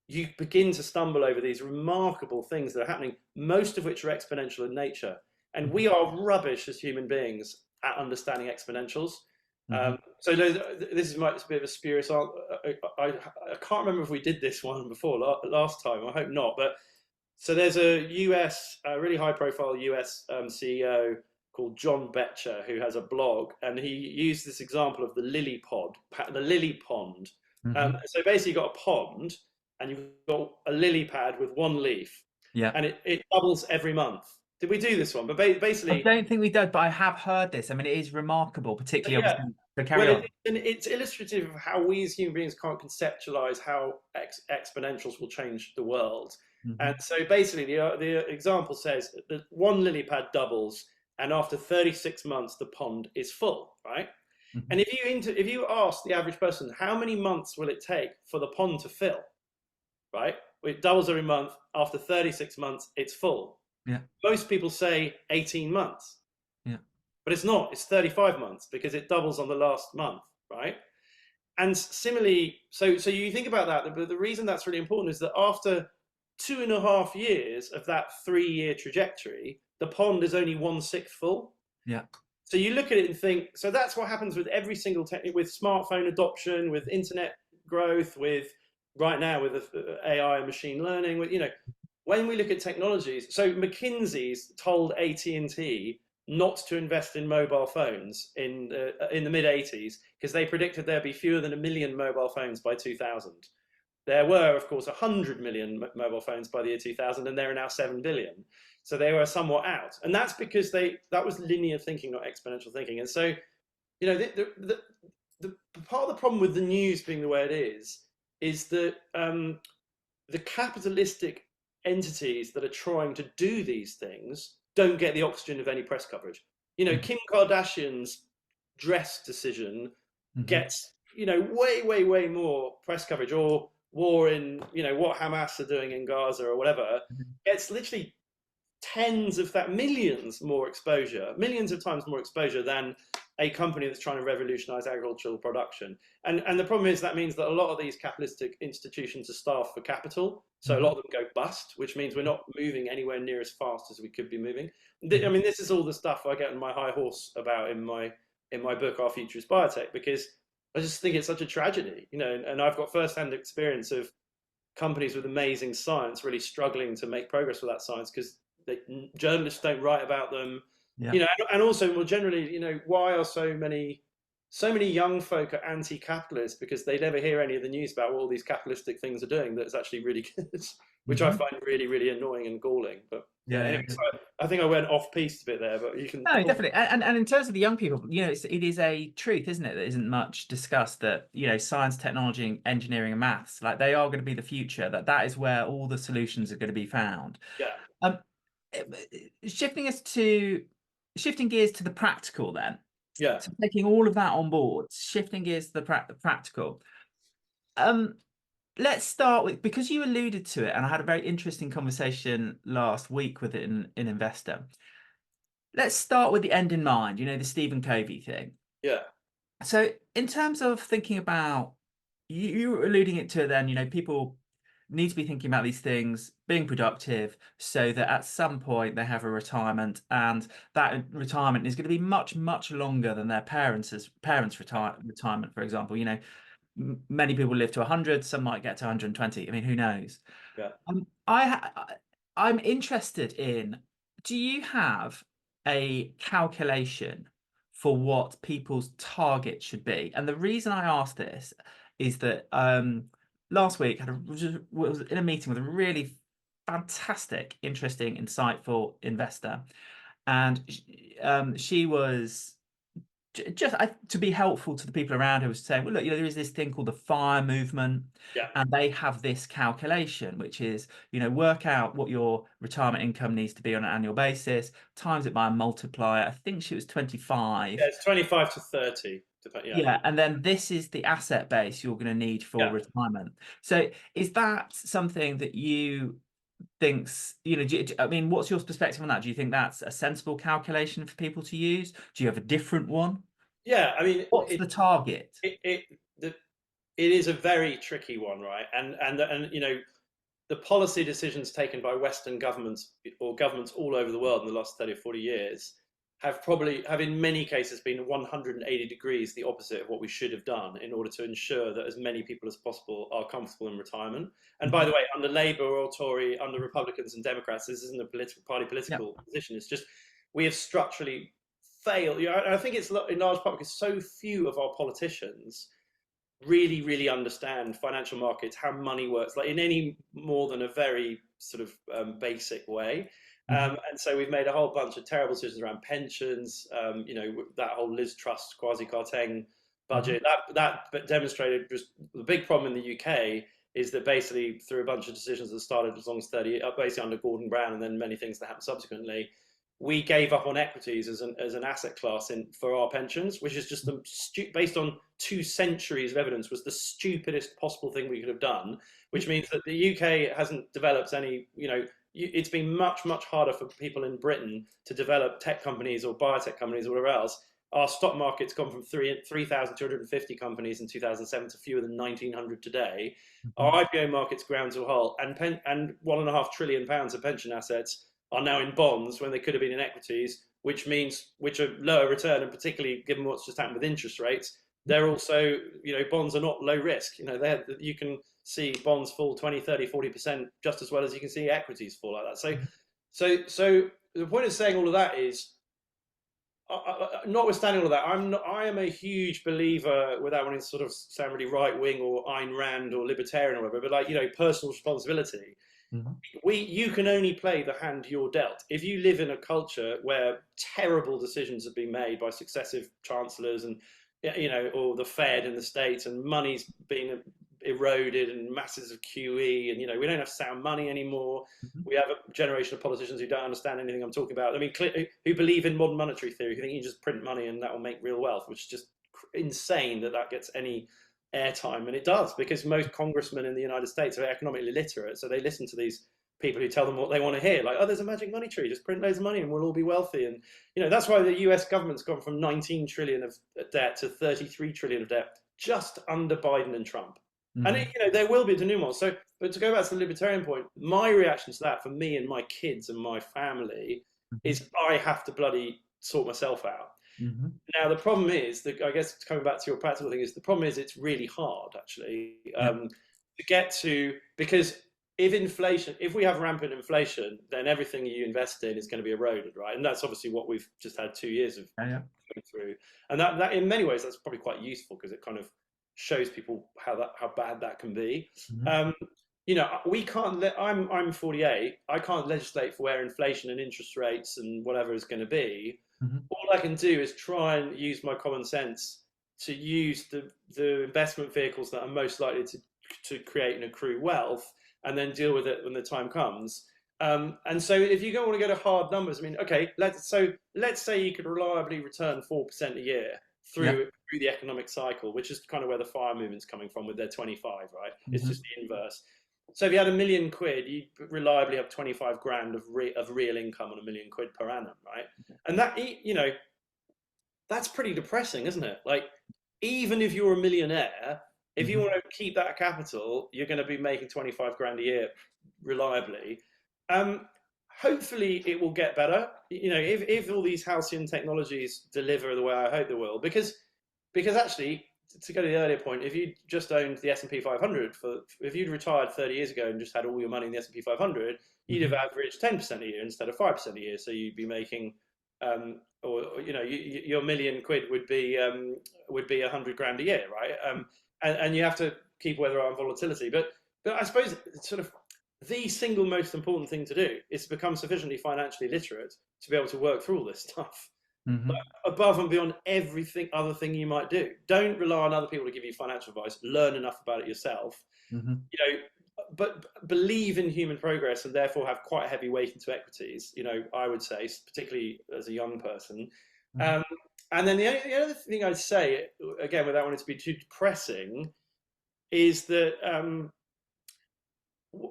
you begin to stumble over these remarkable things that are happening, most of which are exponential in nature. And we are rubbish as human beings at understanding exponentials. So this is a bit of a spurious answer. I can't remember if we did this one before last time. I hope not. But so there's a really high-profile US CEO called John Betcher who has a blog, and he used this example of the lily pond. So basically, you've got a pond, and you've got a lily pad with one leaf, and it doubles every month. Did we do this one? But basically, I don't think we did, but I have heard this. I mean, it is remarkable, particularly obviously. So carry on. It's illustrative of how we as human beings can't conceptualize how exponentials will change the world. And so basically, the example says that one lily pad doubles, and after 36 months, the pond is full, right? And if you ask the average person, how many months will it take for the pond to fill, right? It doubles every month. After 36 months, it's full. Yeah. Most people say 18 months. Yeah. But it's not. It's 35 months because it doubles on the last month, right? And similarly, so you think about that, but the reason that's really important is that after 2.5 years of that 3-year trajectory, the pond is only 1/6 full. Yeah. So you look at it and think, so that's what happens with every single with smartphone adoption, with internet growth, with right now with AI and machine learning, with, you know, when we look at technologies, so McKinsey's told AT&T not to invest in mobile phones in the mid-80s because they predicted there'd be fewer than 1 million mobile phones by 2000. There were, of course, 100 million mobile phones by the year 2000, and there are now 7 billion. So they were somewhat out. And that's because that was linear thinking, not exponential thinking. And so, you know, the part of the problem with the news being the way it is that the capitalistic entities that are trying to do these things don't get the oxygen of any press coverage. You know, Kim Kardashian's dress decision gets, you know, way more press coverage, or war in, you know, what Hamas are doing in Gaza or whatever, gets literally millions of times more exposure than a company that's trying to revolutionize agricultural production. And the problem is that means that a lot of these capitalistic institutions are starved for capital. So a lot of them go bust, which means we're not moving anywhere near as fast as we could be moving. I mean, this is all the stuff I get on my high horse about in my book, Our Future is Biotech, because I just think it's such a tragedy, you know, and I've got firsthand experience of companies with amazing science really struggling to make progress with that science because journalists don't write about them. You know, and also more generally, you know, why are so many young folk are anti-capitalist? Because they never hear any of the news about what all these capitalistic things are doing that's actually really good, which I find really, really annoying and galling. But anyway, so I think I went off piece a bit there, but you can. No, definitely. And in terms of the young people, you know, it is a truth, isn't it? That isn't much discussed, that, you know, science, technology, engineering and maths, like, they are going to be the future, that is where all the solutions are going to be found. Yeah. Shifting gears to the practical then. Yeah. So taking all of that on board, shifting gears to the practical. Let's start with, because you alluded to it, and I had a very interesting conversation last week with an investor. Let's start with the end in mind, you know, the Stephen Covey thing. Yeah. So in terms of thinking about, you were alluding it to then, you know, people need to be thinking about these things, being productive, so that at some point they have a retirement, and that retirement is going to be much longer than their parents' retirement, for example. You know, many people live to 100, some might get to 120. I mean, who knows? Yeah. I'm interested in, do you have a calculation for what people's target should be? And the reason I ask this is that last week was in a meeting with a really fantastic, interesting, insightful investor, and she was just to be helpful to the people around who was saying, well, look, there is this thing called the FIRE movement, Yeah. and they have this calculation, which is, work out what your retirement income needs to be on an annual basis, times it by a multiplier. I think she was 25. Yeah, it's 25 to 30. Yeah, and then this is the asset base you're going to need for retirement. So is that something that you thinks, I mean, what's your perspective on that? Do you think that's a sensible calculation for people to use? Do you have a different one? Yeah, I mean, what's the target? It is a very tricky one, right? And the policy decisions taken by Western governments or governments all over the world in the last 30 or 40 years have in many cases been 180 degrees the opposite of what we should have done in order to ensure that as many people as possible are comfortable in retirement. And by the way, under Labour or Tory, under Republicans and Democrats, this isn't a political position. It's just we have structurally failed. I think it's in large part because so few of our politicians really understand financial markets, how money works, like in any more than a very sort of basic way. And so we've made a whole bunch of terrible decisions around pensions, that whole Liz Truss quasi-Carteng budget. That demonstrated just the big problem in the UK is that basically through a bunch of decisions that started as long as 30, basically under Gordon Brown and then many things that happened subsequently, we gave up on equities as an asset class for our pensions, which is just based on 2 centuries of evidence, was the stupidest possible thing we could have done, which means that the UK hasn't developed any, it's been much harder for people in Britain to develop tech companies or biotech companies or whatever else. Our stock market's gone from 3,250 companies in 2007 to fewer than 1,900 today. Our IPO market's ground to a halt, and £1.5 trillion of pension assets are now in bonds when they could have been in equities, which are lower return, and particularly given what's just happened with interest rates, they're also, bonds are not low risk. You can see bonds fall 20, 30, 40% just as well as you can see equities fall like that. So the point of saying all of that is, notwithstanding all of that, I am a huge believer, without wanting to sort of sound really right wing or Ayn Rand or libertarian or whatever, but personal responsibility. You can only play the hand you're dealt. If you live in a culture where terrible decisions have been made by successive chancellors and or the Fed in the States, and money's been eroded and masses of QE, and we don't have sound money anymore. We have a generation of politicians who don't understand anything I'm talking about. I mean, who believe in modern monetary theory, who think you just print money and that will make real wealth, which is just insane that gets any airtime. And it does, because most congressmen in the United States are economically literate, so they listen to these people who tell them what they want to hear, like, oh, there's a magic money tree, just print loads of money and we'll all be wealthy. And that's why the US government's gone from 19 trillion of debt to 33 trillion of debt just under Biden and Trump. And there will be denouement. So, but to go back to the libertarian point, my reaction to that, for me and my kids and my family, is I have to bloody sort myself out. Now, the problem is that, I guess, coming back to your practical thing, is the problem is it's really hard, actually, to get to, because if we have rampant inflation, then everything you invest in is going to be eroded, right? And that's obviously what we've just had 2 years of going through. And that in many ways, that's probably quite useful, because it kind of shows people how bad that can be. We can't I'm 48. I can't legislate for where inflation and interest rates and whatever is going to be. All I can do is try and use my common sense to use the investment vehicles that are most likely to create and accrue wealth, and then deal with it when the time comes. And so if you don't want to go to hard numbers, I mean, okay, let's say you could reliably return 4% a year through the economic cycle, which is kind of where the FIRE movement's coming from with their 25, right? It's just the inverse. So if you had £1 million, you'd reliably have 25 grand of real income on £1 million per annum, right? And that, that's pretty depressing, isn't it? Like, even if you're a millionaire, if you want to keep that capital, you're going to be making 25 grand a year reliably. Hopefully it will get better, if all these halcyon technologies deliver the way I hope they will, because actually, to go to the earlier point, if you just owned the S&P 500, if you'd retired 30 years ago and just had all your money in the S&P 500, you'd have averaged 10% a year instead of 5% a year. So you'd be making, your £1 million would be 100 grand a year, right? And you have to keep weather eye on volatility. But I suppose sort of the single most important thing to do is to become sufficiently financially literate to be able to work through all this stuff. Hmm. above and beyond everything other thing you might do. Don't rely on other people to give you financial advice. Learn enough about it yourself. Hmm. You know, but believe in human progress and therefore have quite a heavy weight into equities. You know, I would say, particularly as a young person. Hmm. Um, and then the other thing I'd say, again, without wanting to be too depressing, is that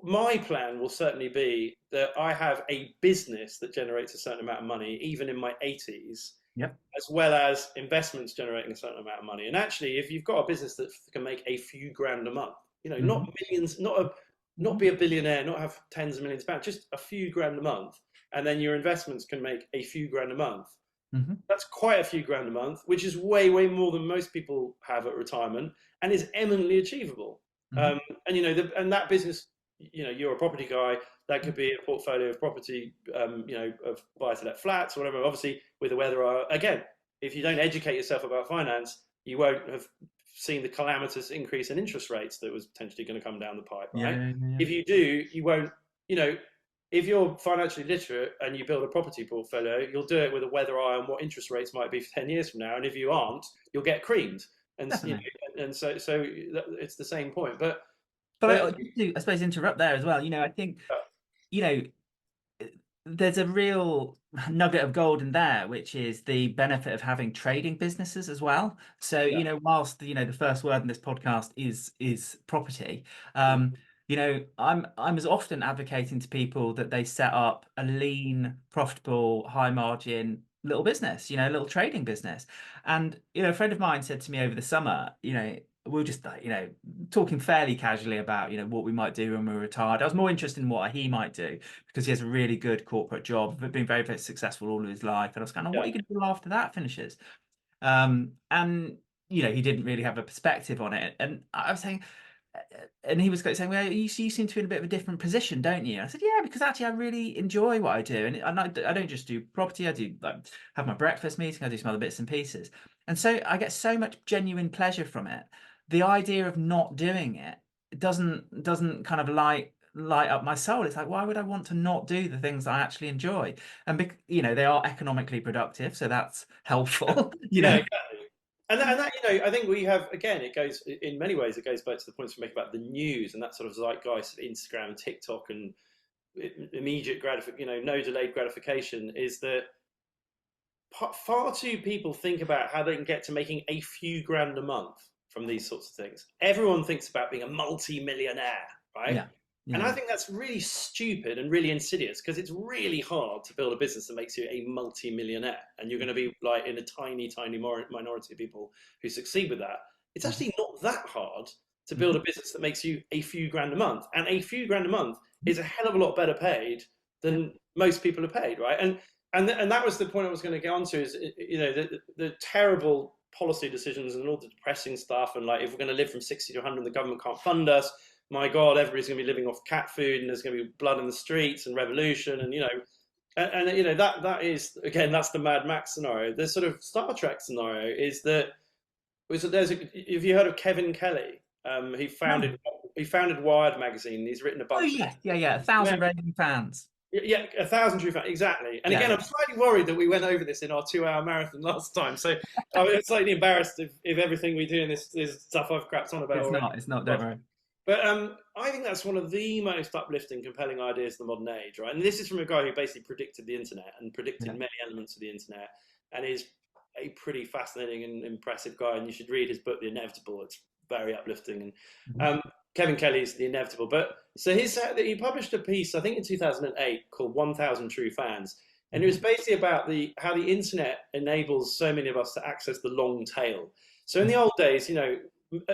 my plan will certainly be that I have a business that generates a certain amount of money, even in my 80s, Yep. as well as investments generating a certain amount of money. And actually, if you've got a business that can make a few grand a month, you know, Hmm. not millions, not be a billionaire, not have tens of millions of pounds, just a few grand a month, and then your investments can make a few grand a month. Hmm. That's quite a few grand a month, which is way, way more than most people have at retirement, and is eminently achievable. Hmm. And you know, and that business, you know, you're a property guy. That could be a portfolio of property, you know, of buy-to-let flats or whatever. Obviously, with the weather, again, if you don't educate yourself about finance, you won't have seen the calamitous increase in interest rates that was potentially going to come down the pipe, Yeah, right? yeah, yeah. If you do, you won't, you know, if you're financially literate and you build a property portfolio, you'll do it with a weather eye on what interest rates might be for 10 years from now. And if you aren't, you'll get creamed. And you Definitely. know, and so it's the same point. But But just to, I suppose, interrupt there as well. I think, you know, there's a real nugget of gold in there, which is the benefit of having trading businesses as well. So, yeah, whilst the first word in this podcast is property, mm, I'm as often advocating to people that they set up a lean, profitable, high margin little business, a little trading business. And a friend of mine said to me over the summer, we were just talking fairly casually about what we might do when we're retired. I was more interested in what he might do because he has a really good corporate job, but been very, very successful all of his life. And I was kind of, what yeah, are you going to do after that finishes? And he didn't really have a perspective on it. And I was saying, and he was saying, well, you seem to be in a bit of a different position, don't you? I said, yeah, because actually I really enjoy what I do. And I don't just do property. I do have my breakfast meeting. I do some other bits and pieces. And so I get so much genuine pleasure from it. The idea of not doing it doesn't kind of light up my soul. It's like, why would I want to not do the things I actually enjoy? And they are economically productive, so that's helpful. yeah, exactly. And that, you know, I think we have, again, it goes in many ways. It goes back to the points we make about the news and that sort of zeitgeist of Instagram and TikTok and immediate gratification, no delayed gratification. Is that far too people think about how they can get to making a few grand a month from these sorts of things. Everyone thinks about being a multi-millionaire, right? Yeah, And I yeah. think that's really stupid and really insidious because it's really hard to build a business that makes you a multi-millionaire. And you're going to be like in a tiny, tiny minority of people who succeed with that. It's Mhm. actually not that hard to build Mhm. a business that makes you a few grand a month. And a few grand a month Mhm. is a hell of a lot better paid Yeah. than most people are paid, right? And that was the point I was going to get onto is, the terrible policy decisions and all the depressing stuff. And like, if we're going to live from 60 to 100 and the government can't fund us, my God, everybody's going to be living off cat food and there's going to be blood in the streets and revolution. And, that is, again, that's the Mad Max scenario. The sort of Star Trek scenario is that, if you heard of Kevin Kelly, he No. founded Wired magazine. He's written a Oh bunch of, yes, yeah, yeah. A thousand raving fans. yeah, 1,000 true facts, exactly. And Yeah, again, yeah. I'm slightly worried that we went over this in our 2-hour marathon last time. So I'm slightly embarrassed if everything we do in this is stuff I've crapped on about It's already. not. It's not. Don't worry. But I think that's one of the most uplifting, compelling ideas of the modern age, right? And this is from a guy who basically predicted the internet and predicted Yeah. many elements of the internet, and is a pretty fascinating and impressive guy. And you should read his book, The Inevitable. It's very uplifting. Mhm. And Kevin Kelly's The Inevitable. But so he published a piece, I think in 2008, called 1,000 True Fans. And it was Mhm. basically about how the internet enables so many of us to access the long tail. So in the Mhm. old days,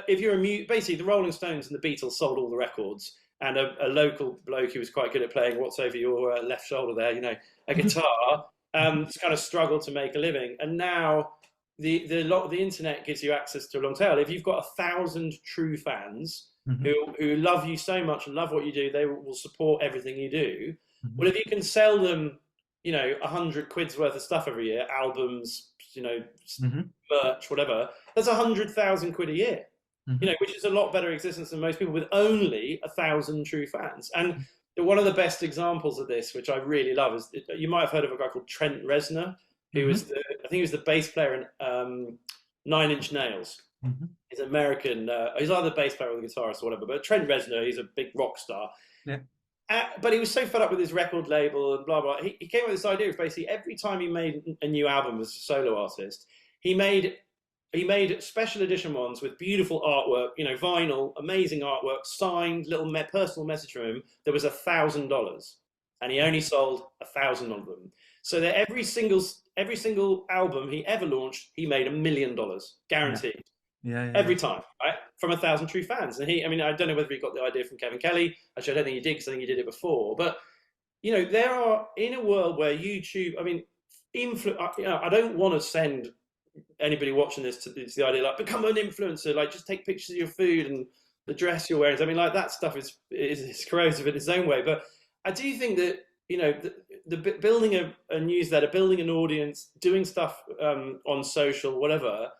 if you're basically the Rolling Stones and the Beatles sold all the records, and a local bloke who was quite good at playing "What's Over Your Left Shoulder" there, a guitar, Mhm. kind of struggled to make a living. And now the internet gives you access to a long tail. If you've got 1,000 true fans Mhm. who love you so much and love what you do, they will support everything you do. Mhm. Well, if you can sell them, 100 quid's worth of stuff every year, albums, Mhm. merch, whatever, that's 100,000 quid a year. Mhm. Which is a lot better existence than most people with only 1,000 true fans. And one of the best examples of this, which I really love, is you might have heard of a guy called Trent Reznor, who was Mhm. the think he was the bass player in Nine Inch Nails. Mhm. He's American. He's either the bass player or the guitarist or whatever. But Trent Reznor, he's a big rock star. Yeah. But he was so fed up with his record label and blah blah. He came up with this idea of basically every time he made a new album as a solo artist, he made special edition ones with beautiful artwork, vinyl, amazing artwork, signed, little personal message from him. There was $1,000, and he only sold 1,000 of them. So that every single album he ever launched, he made $1 million guaranteed. Yeah. Every time, right? From 1,000 true fans. And I don't know whether he got the idea from Kevin Kelly. Actually, I don't think he did, because I think he did it before. But, there are, in a world where YouTube, I don't want to send anybody watching this to the idea, like, become an influencer, like, just take pictures of your food and the dress you're wearing. That stuff is corrosive in its own way. But I do think that, the building a newsletter, building an audience, doing stuff on social, whatever,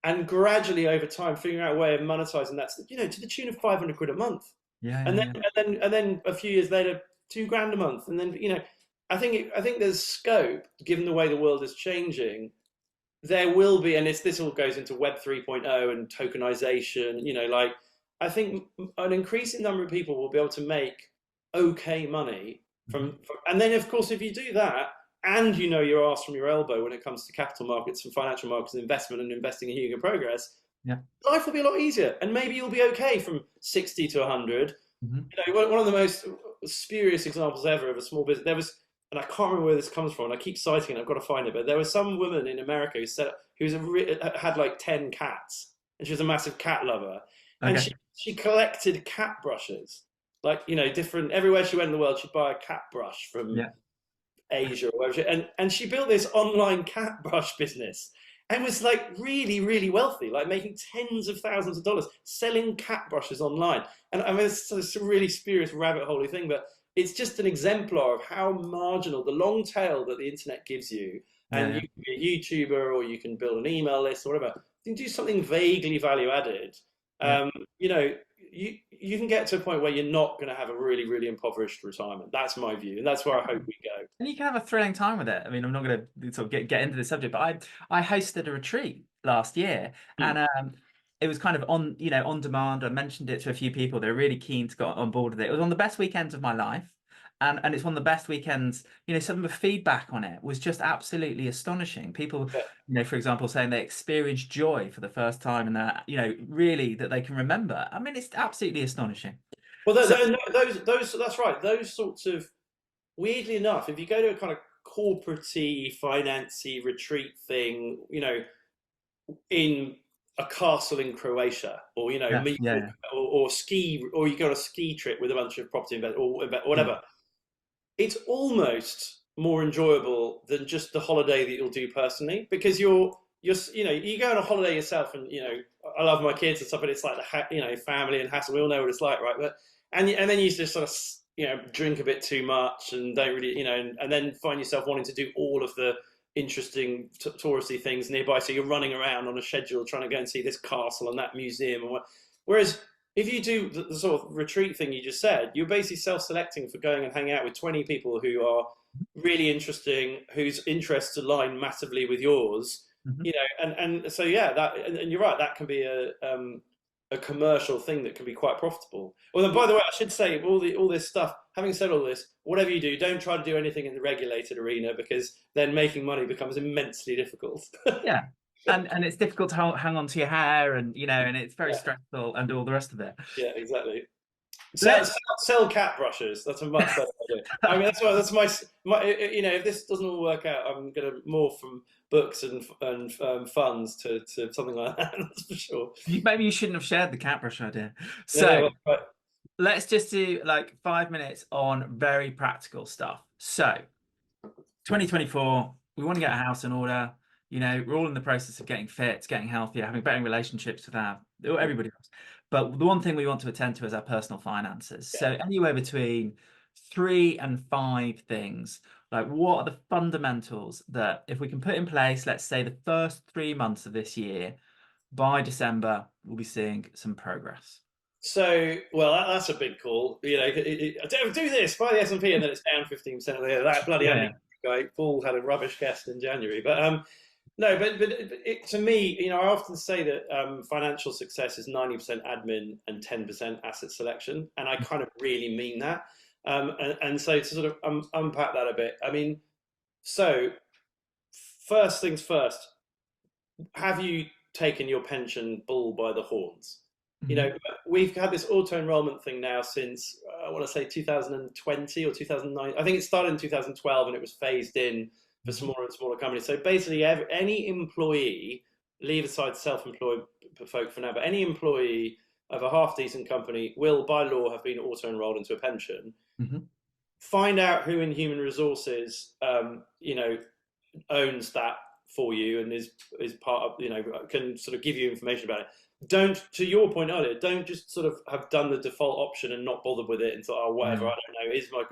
and gradually over time figuring out a way of monetizing that, to the tune of 500 quid a month. And then a few years later, $2,000 a month. And then, I think there's scope, given the way the world is changing. There will be, and this all goes into Web 3.0 and tokenization, I think an increasing number of people will be able to make okay money and then, of course, if you do that, and your arse from your elbow when it comes to capital markets and financial markets and investment and investing in human progress, life will be a lot easier. And maybe you'll be okay from 60 to 100. One of the most spurious examples ever of a small business, there was, and I can't remember where this comes from, and I keep citing it, I've got to find it, but there was some woman in America who had like 10 cats, and she was a massive cat lover. Okay. And she collected cat brushes. Like, different, everywhere she went in the world, she'd buy a cat brush from Asia or whatever. And she built this online cat brush business and was like really, really wealthy, like making tens of thousands of dollars selling cat brushes online. And it's a really spurious rabbit hole-y thing, but it's just an exemplar of how marginal the long tail that the internet gives you. And you can be a YouTuber, or you can build an email list or whatever. You can do something vaguely value added. You can get to a point where you're not going to have a really, really impoverished retirement. That's my view, and that's where I hope we go. And you can have a thrilling time with it. I'm not going to sort of get into this subject, but I hosted a retreat last year, and it was kind of on demand. I mentioned it to a few people. They're really keen to get on board with it. It was on the best weekends of my life. And it's one of the best weekends. Some of the feedback on it was just absolutely astonishing. People, for example, saying they experienced joy for the first time, and that, really that they can remember. It's absolutely astonishing. Well, those that's right. Those sorts of, weirdly enough, if you go to a kind of corporate-y, finance-y retreat thing, in a castle in Croatia, or or ski, or you go on a ski trip with a bunch of property investors or whatever. It's almost more enjoyable than just the holiday that you'll do personally, because you go on a holiday yourself, and I love my kids and stuff, but it's like the family and hassle. We all know what it's like, right? But and then you just sort of drink a bit too much and don't really and then find yourself wanting to do all of the interesting touristy things nearby. So you're running around on a schedule trying to go and see this castle and that museum and what. Whereas if you do the sort of retreat thing you just said, you're basically self-selecting for going and hanging out with 20 people who are really interesting, whose interests align massively with yours, and so and you're right, that can be a commercial thing that can be quite profitable. Well, then, by the way, I should say, all this stuff, having said all this, whatever you do, don't try to do anything in the regulated arena, because then making money becomes immensely difficult. Yeah. And it's difficult to hang on to your hair, and and it's very stressful, and all the rest of it. Yeah, exactly. Sell cat brushes. That's a much better idea. That's my if this doesn't all work out, I'm going to morph from books and funds to something like that. That's for sure. Maybe you shouldn't have shared the cat brush idea. So let's just do like 5 minutes on very practical stuff. So 2024, we want to get a house in order. We're all in the process of getting fit, getting healthier, having better relationships with everybody else. But the one thing we want to attend to is our personal finances. So anywhere between 3 and 5 things, like what are the fundamentals that if we can put in place, let's say the first 3 months of this year, by December, we'll be seeing some progress. So, well, that's a big call. Do this, buy the S&P, and then it's down 15% of the year. That bloody guy, Paul had a rubbish guest in January. But No, but to me, I often say that financial success is 90% admin and 10% asset selection, and I kind of really mean that. And so to sort of unpack that a bit, I mean, so first things first, have you taken your pension bull by the horns? Mhm. We've had this auto enrollment thing now since I want to say 2020 or 2009. I think it started in 2012 and it was phased in for smaller and smaller companies. So basically, any employee, leave aside self-employed folk for now, but any employee of a half decent company will, by law, have been auto enrolled into a pension. Mhm. Find out who in human resources, owns that for you and is part of, can sort of give you information about it. Don't, to your point earlier, don't just sort of have done the default option and not bothered with it and thought, oh, whatever, I don't know, is my,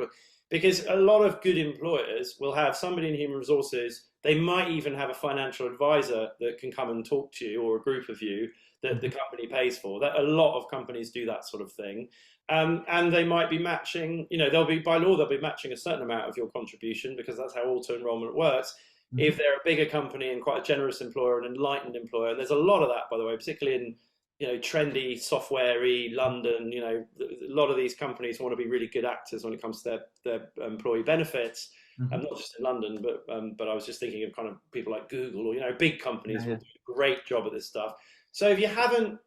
because a lot of good employers will have somebody in human resources. They might even have a financial advisor that can come and talk to you, or a group of you that the company pays for. That a lot of companies do that sort of thing. And they might be matching, they'll be, by law, they'll be matching a certain amount of your contribution, because that's how auto enrollment works. If they're a bigger company and quite a generous employer, an enlightened employer, and there's a lot of that, by the way, particularly in trendy, software-y London. A lot of these companies want to be really good actors when it comes to their employee benefits, and not just in London, but I was just thinking of kind of people like Google, or big companies will do a great job at this stuff. So if you're looking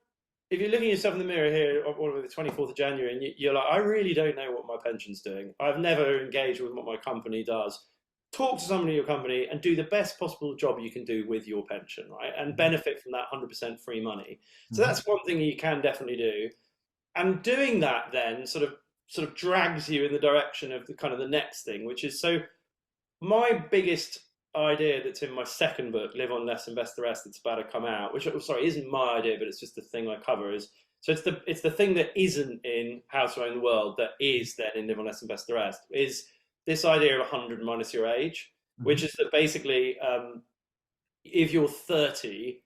at yourself in the mirror here on the 24th of January and you're like, I really don't know what my pension's doing, I've never engaged with what my company does, talk to somebody in your company and do the best possible job you can do with your pension, right? And benefit from that 100% free money. So that's one thing you can definitely do. And doing that then sort of drags you in the direction of the kind of the next thing, which is, so my biggest idea that's in my second book, Live on Less, Invest the Rest, that's about to come out, which, sorry, isn't my idea, but it's just the thing I cover, is, so it's the thing that isn't in How to Own the World that is then in Live on Less, Invest the Rest, is this idea of 100 minus your age, which is that basically, if you're 30,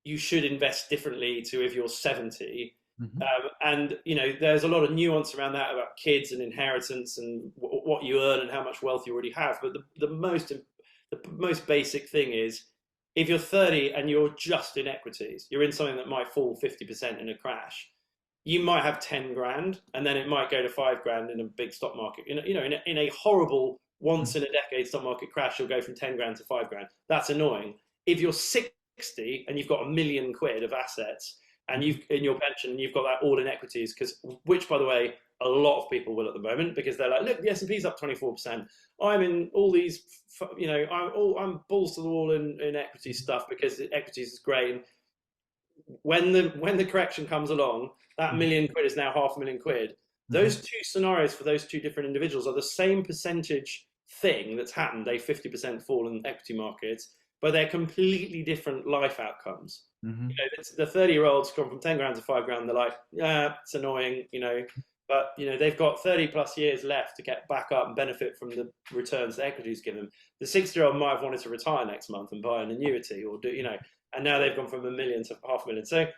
you should invest differently to if you're 70. And there's a lot of nuance around that about kids and inheritance and what you earn and how much wealth you already have. But the most basic thing is, if you're 30 and you're just in equities, you're in something that might fall 50% in a crash, you might have 10 grand, and then it might go to 5 grand in a big stock market. In a horrible once in a decade stock market crash, you'll go from 10 grand to 5 grand. That's annoying. If you're 60 and you've got £1 million of assets, and you've in your pension, and you've got that all in equities, which, by the way, a lot of people will at the moment, because they're like, look, the S&P's up 24%. I'm in all these, I'm balls to the wall in equity stuff, because equities is great. And when the correction comes along, that £1 million is now £500,000. Those two scenarios for those two different individuals are the same percentage thing that's happened, a 50% fall in equity markets, but they're completely different life outcomes. The 30-year-olds gone from 10 grand to 5 grand. They're like, yeah, it's annoying, but they've got 30 plus years left to get back up and benefit from the returns the equities give them. The 60-year-old might have wanted to retire next month and buy an annuity, or and now they've gone from £1 million to £500,000.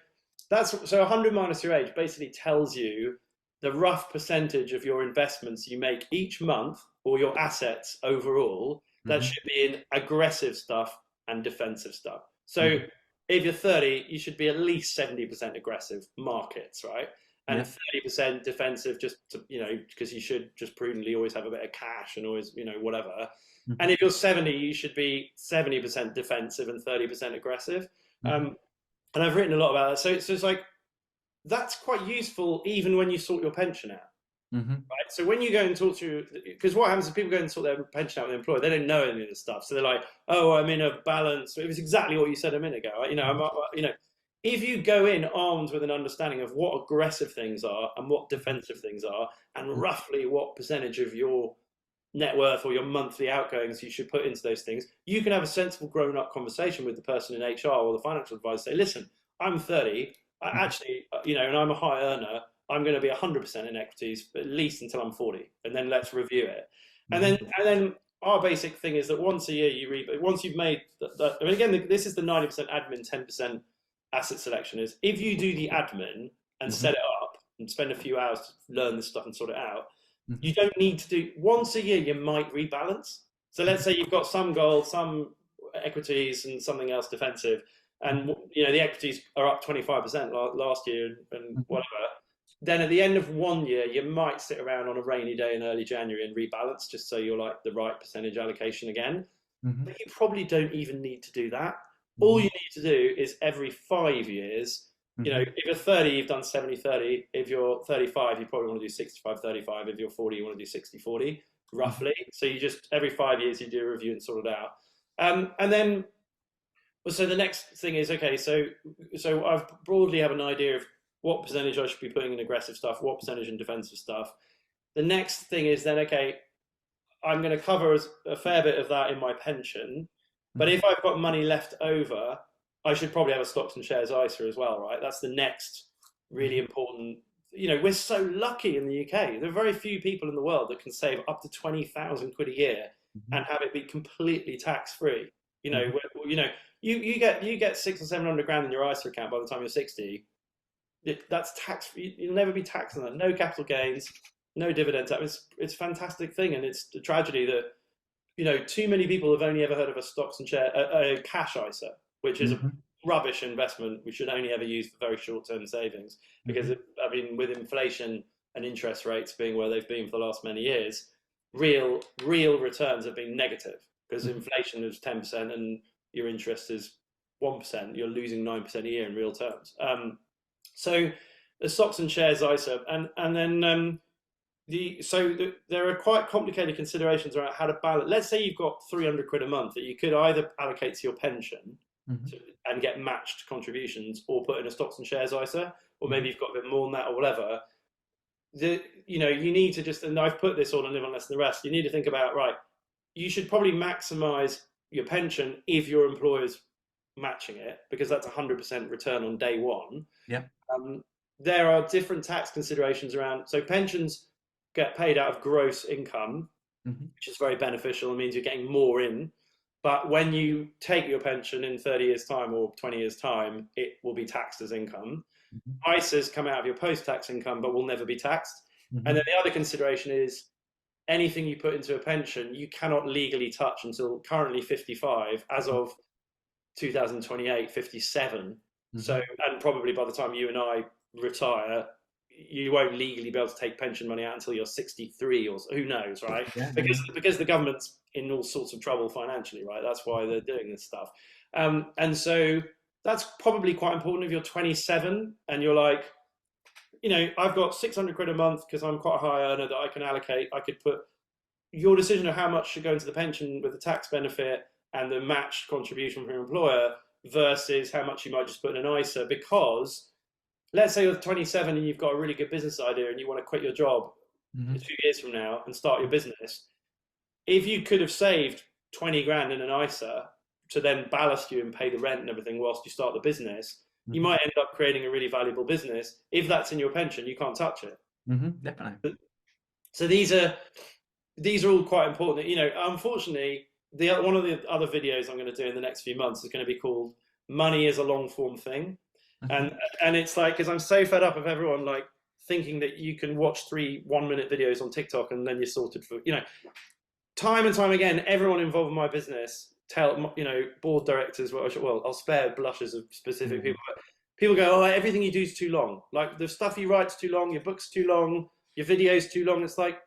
So 100 minus your age basically tells you the rough percentage of your investments you make each month, or your assets overall, that should be in aggressive stuff and defensive stuff. So if you're 30, you should be at least 70% aggressive markets, right? And 30% defensive, just to, because you should just prudently always have a bit of cash and always, whatever. And if you're 70, you should be 70% defensive and 30% aggressive. And I've written a lot about that. So it's like, that's quite useful even when you sort your pension out. Right? So when you go and talk to, because what happens is people go and sort their pension out with the employer, they don't know any of this stuff. So they're like, oh, I'm in a balance. It was exactly what you said a minute ago. If you go in armed with an understanding of what aggressive things are and what defensive things are, and roughly what percentage of your net worth or your monthly outgoings you should put into those things, you can have a sensible grown-up conversation with the person in HR or the financial advisor. Say, listen, I'm 30, and I'm a high earner. I'm going to be 100% in equities, at least until I'm 40, and then let's review it. And then our basic thing is that once a year once you've made that. I mean, again, this is the 90% admin, 10% asset selection. Is if you do the admin and set it up and spend a few hours to learn this stuff and sort it out, you don't need to do once a year. You might rebalance. So let's say you've got some gold, some equities and something else defensive. And the equities are up 25% last year and whatever. Then at the end of one year, you might sit around on a rainy day in early January and rebalance just so you're like the right percentage allocation again. But you probably don't even need to do that. All you need to do is every 5 years, if you're 30, you've done 70-30. If you're 35, you probably want to do 65-35. If you're 40, you want to do 60-40, roughly. So you just, every 5 years, you do a review and sort it out. And then, so the next thing is, okay, so I broadly have an idea of what percentage I should be putting in aggressive stuff, what percentage in defensive stuff. The next thing is then, okay, I'm going to cover a fair bit of that in my pension. But if I've got money left over, I should probably have a stocks and shares ISA as well, right? That's the next really important. We're so lucky in the UK. There are very few people in the world that can save up to 20,000 quid a year and have it be completely tax-free. You get 600 or 700 grand in your ISA account by the time you're 60. That's tax. You'll never be taxed on that. No capital gains, no dividend tax. It's a fantastic thing, and it's a tragedy that too many people have only ever heard of a stocks and share a cash ISA, which is a rubbish investment. We should only ever use for very short-term savings because with inflation and interest rates being where they've been for the last many years, real returns have been negative because inflation is 10% and your interest is 1%. You're losing 9% a year in real terms. So the stocks and shares ISA, and then there are quite complicated considerations around how to balance. Let's say you've got 300 quid a month that you could either allocate to your pension and get matched contributions, or put in a stocks and shares ISA, or maybe you've got a bit more than that or whatever. You need to just, and I've put this all in Live on Less Than the Rest, you need to think about, right, you should probably maximize your pension if your employer's matching it, because that's 100% return on day one. There are different tax considerations around, so pensions get paid out of gross income, which is very beneficial. It means you're getting more in. But when you take your pension in 30 years' time or 20 years' time, it will be taxed as income. ISAs come out of your post-tax income, but will never be taxed. And then the other consideration is anything you put into a pension, you cannot legally touch until currently 55, as of 2028, 57. So, and probably by the time you and I retire, you won't legally be able to take pension money out until you're 63 or who knows, right? Because the government's in all sorts of trouble financially, right? That's why they're doing this stuff. And so that's probably quite important if you're 27 and you're like, I've got 600 quid a month because I'm quite a high earner that I can allocate. I could put your decision of how much should go into the pension with the tax benefit and the matched contribution from your employer versus how much you might just put in an ISA. Because let's say you're 27 and you've got a really good business idea and you want to quit your job a few years from now and start your business. If you could have saved 20 grand in an ISA to then ballast you and pay the rent and everything whilst you start the business, you might end up creating a really valuable business. If that's in your pension, you can't touch it. Definitely. So these are all quite important. Unfortunately, one of the other videos I'm going to do in the next few months is going to be called "Money is a Long Form Thing," and it's like, because I'm so fed up of everyone like thinking that you can watch 3 1-minute videos on TikTok and then you're sorted for time and time again. Everyone involved in my business board directors. Well, I'll spare blushes of specific people. But people go, "Oh, everything you do is too long. Like the stuff you write's too long. Your book's too long. Your video's too long." It's like,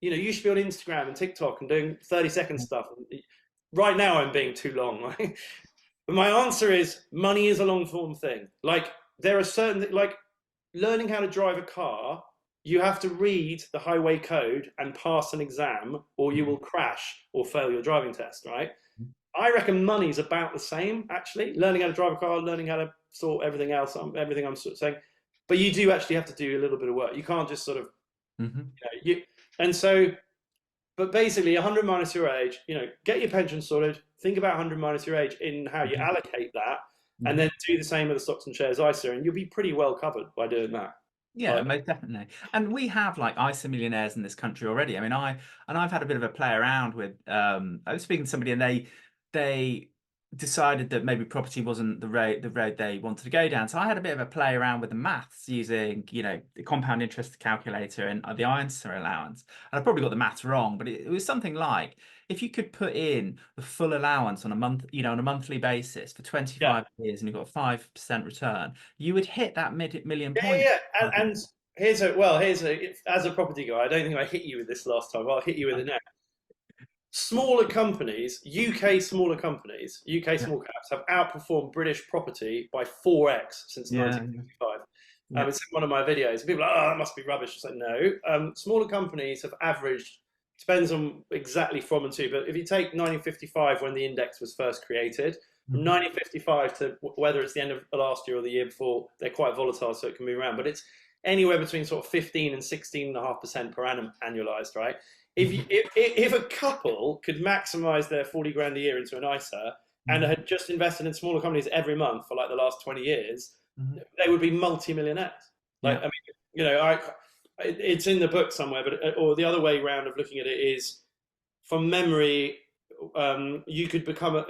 you should be on Instagram and TikTok and doing 30-second stuff. Right now, I'm being too long. But my answer is, money is a long form thing. Like there are certain, like learning how to drive a car, you have to read the highway code and pass an exam, or you will crash or fail your driving test, right? I reckon money's about the same, actually. Learning how to drive a car, learning how to sort everything else, everything I'm sort of saying. But you do actually have to do a little bit of work. You can't just sort of, but basically 100 minus your age, get your pension sorted, think about 100 minus your age in how you allocate that, and then do the same with the stocks and shares ISA, and you'll be pretty well covered by doing that. Yeah, most definitely. And we have like ISA millionaires in this country already. I mean, I've had a bit of a play around with I was speaking to somebody and they decided that maybe property wasn't the road they wanted to go down. So I had a bit of a play around with the maths using, the compound interest calculator and the ISA allowance. And I probably got the maths wrong, but it was something like if you could put in the full allowance on a month, on a monthly basis for Yeah. 25 years, and you've got a 5% return, you would hit that million Yeah, yeah, point yeah. target. And as a property guy, I don't think I hit you with this last time. I'll hit you with it now. Smaller companies, UK smaller companies, UK Yeah, small caps have outperformed British property by 4x since yeah, 1955. yeah. It's in one of my videos. People are like, oh, that must be rubbish. It's like, no. Smaller companies have averaged, depends on exactly from and to, but if you take 1955 when the index was first created, from Mhm. 1955 to whether it's the end of last year or the year before, they're quite volatile, so it can move around. But it's anywhere between sort of 15 and 16.5% per annum annualized, right? If a couple could maximize their 40 grand a year into an ISA and Mhm. had just invested in smaller companies every month for like the last 20 years, Mhm. they would be multi-millionaires. Like, Yeah. I mean, it's in the book somewhere, but or the other way around of looking at it is, from memory, you could become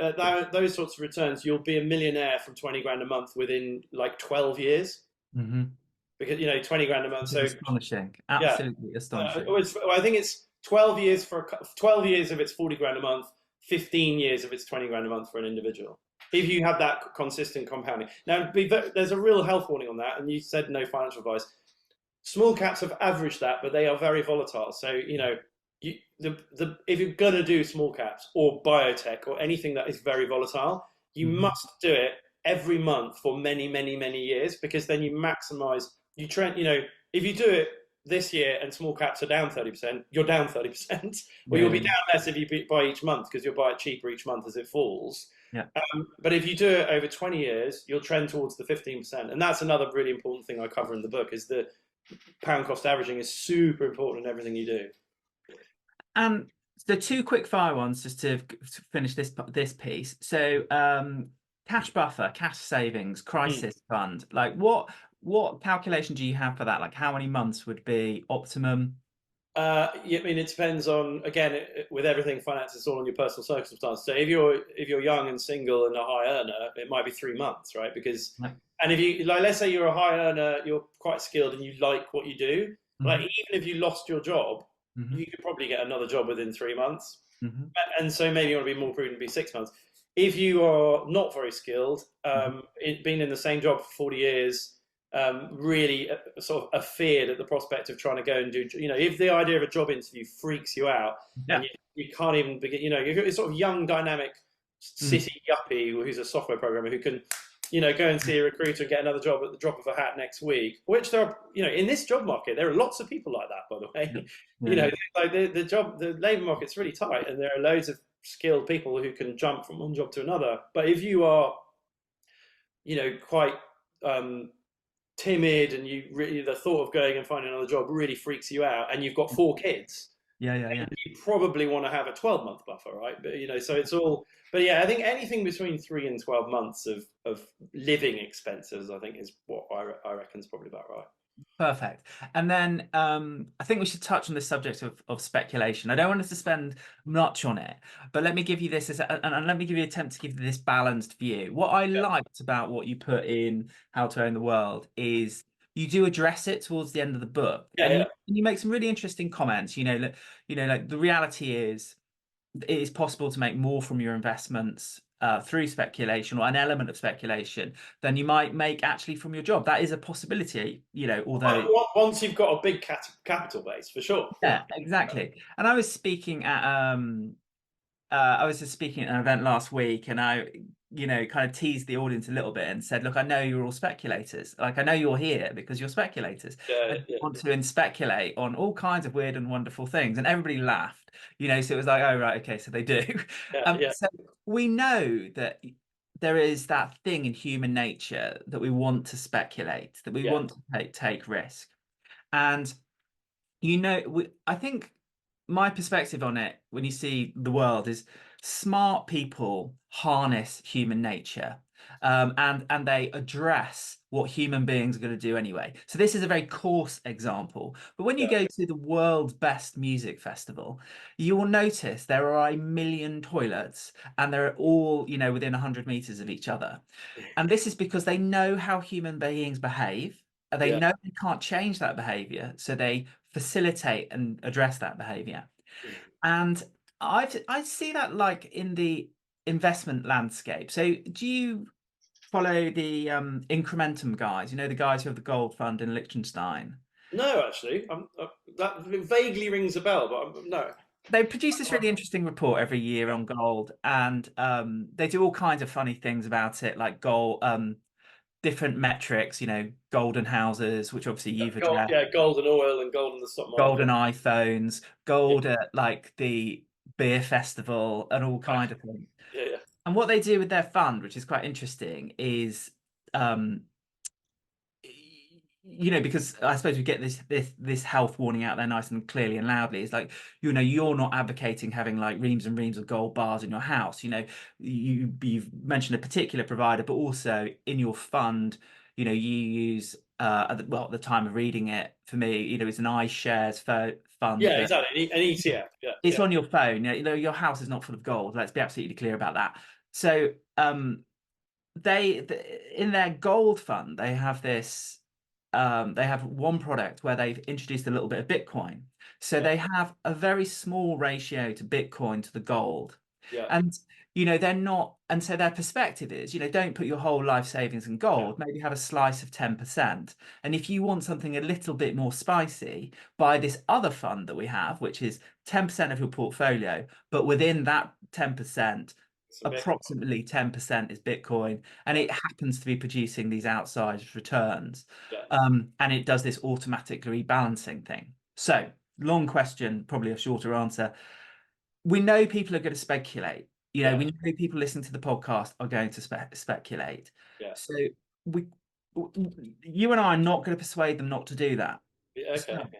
those sorts of returns. You'll be a millionaire from 20 grand a month within like 12 years, Mhm. because 20 grand a month. Which is So astonishing. yeah, Absolutely astonishing. I think it's 12 years for 12 years if it's 40 grand a month, 15 years if it's 20 grand a month for an individual. If you have that consistent compounding. Now, there's a real health warning on that, and you said no financial advice. Small caps have averaged that, but they are very volatile. So, if you're going to do small caps or biotech or anything that is very volatile, you Mhm. must do it every month for many, many, many years, because then you maximize, if you do it this year and small caps are down 30%, you're down 30%, or Yeah, you'll yeah, be down less if you buy each month because you'll buy it cheaper each month as it falls. yeah. But if you do it over 20 years, you'll trend towards the 15%. And that's another really important thing I cover in the book, is the pound cost averaging is super important in everything you do. And the two quick fire ones just to finish this piece. So cash buffer, cash savings, Mm. crisis fund. Like what calculation do you have for that? Like how many months would be optimum? Yeah, I mean, it depends on, again, with everything finance, it's all on your personal circumstance. So if you're young and single and a high earner, it might be 3 months, right? Because, Like, and if you, like, let's say you're a high earner, you're quite skilled and you like what you do, like, mhm, even if you lost your job, mhm, you could probably get another job within 3 months. mhm, And so maybe you want to be more prudent, be 6 months. If you are not very skilled, mhm. being in the same job for 40 years, really sort of afeared at the prospect of trying to go and do, if the idea of a job interview freaks you out and Yeah. you can't even begin, you're sort of young, dynamic Mm. city yuppie who's a software programmer who can, go and see a recruiter and get another job at the drop of a hat next week, which there are, in this job market, there are lots of people like that, by the Yeah. way. Yeah, yeah. Like the labor market's really tight and there are loads of skilled people who can jump from one job to another. But if you are, quite timid and you really, the thought of going and finding another job really freaks you out, and you've got 4 kids, Yeah, yeah, yeah. you probably want to have a 12-month buffer, right? But so it's all. But yeah, I think anything between 3 and 12 months of living expenses, I think, is what I reckon is probably about right. Perfect. And then I think we should touch on the subject of speculation. I don't want us to spend much on it, but let me give you this and let me give you an attempt to give you this balanced view. What I Yeah, liked about what you put in How to Own the World is you do address it towards the end of the book, yeah, and yeah, you make some really interesting comments. Like the reality is it is possible to make more from your investments through speculation or an element of speculation than you might make actually from your job. That is a possibility, although once you've got a big capital base, for sure. Yeah, yeah, exactly. And I was just speaking at an event last week, and I, kind of teased the audience a little bit and said, look, I know you're all speculators. Like, I know you're here because you're speculators yeah, and you yeah, want to speculate on all kinds of weird and wonderful things. And everybody laughed, so it was like, oh, right, okay, so they do. yeah, yeah, So we know that there is that thing in human nature that we want to speculate, that we yeah, want to take risk. And I think my perspective on it, when you see the world, is smart people harness human nature, and they address what human beings are going to do anyway. So this is a very coarse example, but when you yeah, go to the world's best music festival, you will notice there are a million toilets, and they're all, within 100 meters of each other. And this is because they know how human beings behave. They yeah. know they can't change that behavior, so they facilitate and address that behavior. And I see that like in the investment landscape. So do you follow the incrementum guys? You know, the guys who have the gold fund in Liechtenstein. No, actually, that vaguely rings a bell, but no. They produce this really interesting report every year on gold, and they do all kinds of funny things about it, like gold, different metrics. You know, golden houses, which obviously you've Gold, addressed, yeah, gold and oil and gold in the stock golden market. iPhones, Yeah, gold at like the beer festival, and all right. kind of things. Yeah, yeah, And what they do with their fund, which is quite interesting, is um, you know, because I suppose we get this health warning out there nice and clearly and loudly. It's like, you know, you're not advocating having like reams and reams of gold bars in your house. You know, you've mentioned a particular provider, but also in your fund, you know, you use at the time of reading it, for me, you know, it's an iShares fund yeah, that exactly. An ETF. Yeah, it's yeah, on your phone. You know, your house is not full of gold. Let's be absolutely clear about that. So in their gold fund they have one product where they've introduced a little bit of Bitcoin, so yeah, they have a very small ratio to Bitcoin to the gold. yeah, And you know, they're not, and so their perspective is, you know, don't put your whole life savings in yeah. gold, maybe have a slice of 10%. And if you want something a little bit more spicy, buy this other fund that we have, which is 10% of your portfolio, but within that 10%, Some Bitcoin. approximately 10% is Bitcoin, and Yeah, it happens to be producing these outsized returns. yeah, And it does this automatic rebalancing thing. So, long question, probably a shorter answer. We know people are going to speculate. You know, yeah, we know people listening to the podcast are going to speculate. yeah. So we, you and I are not going to persuade them not to do that. Yeah, So okay, okay.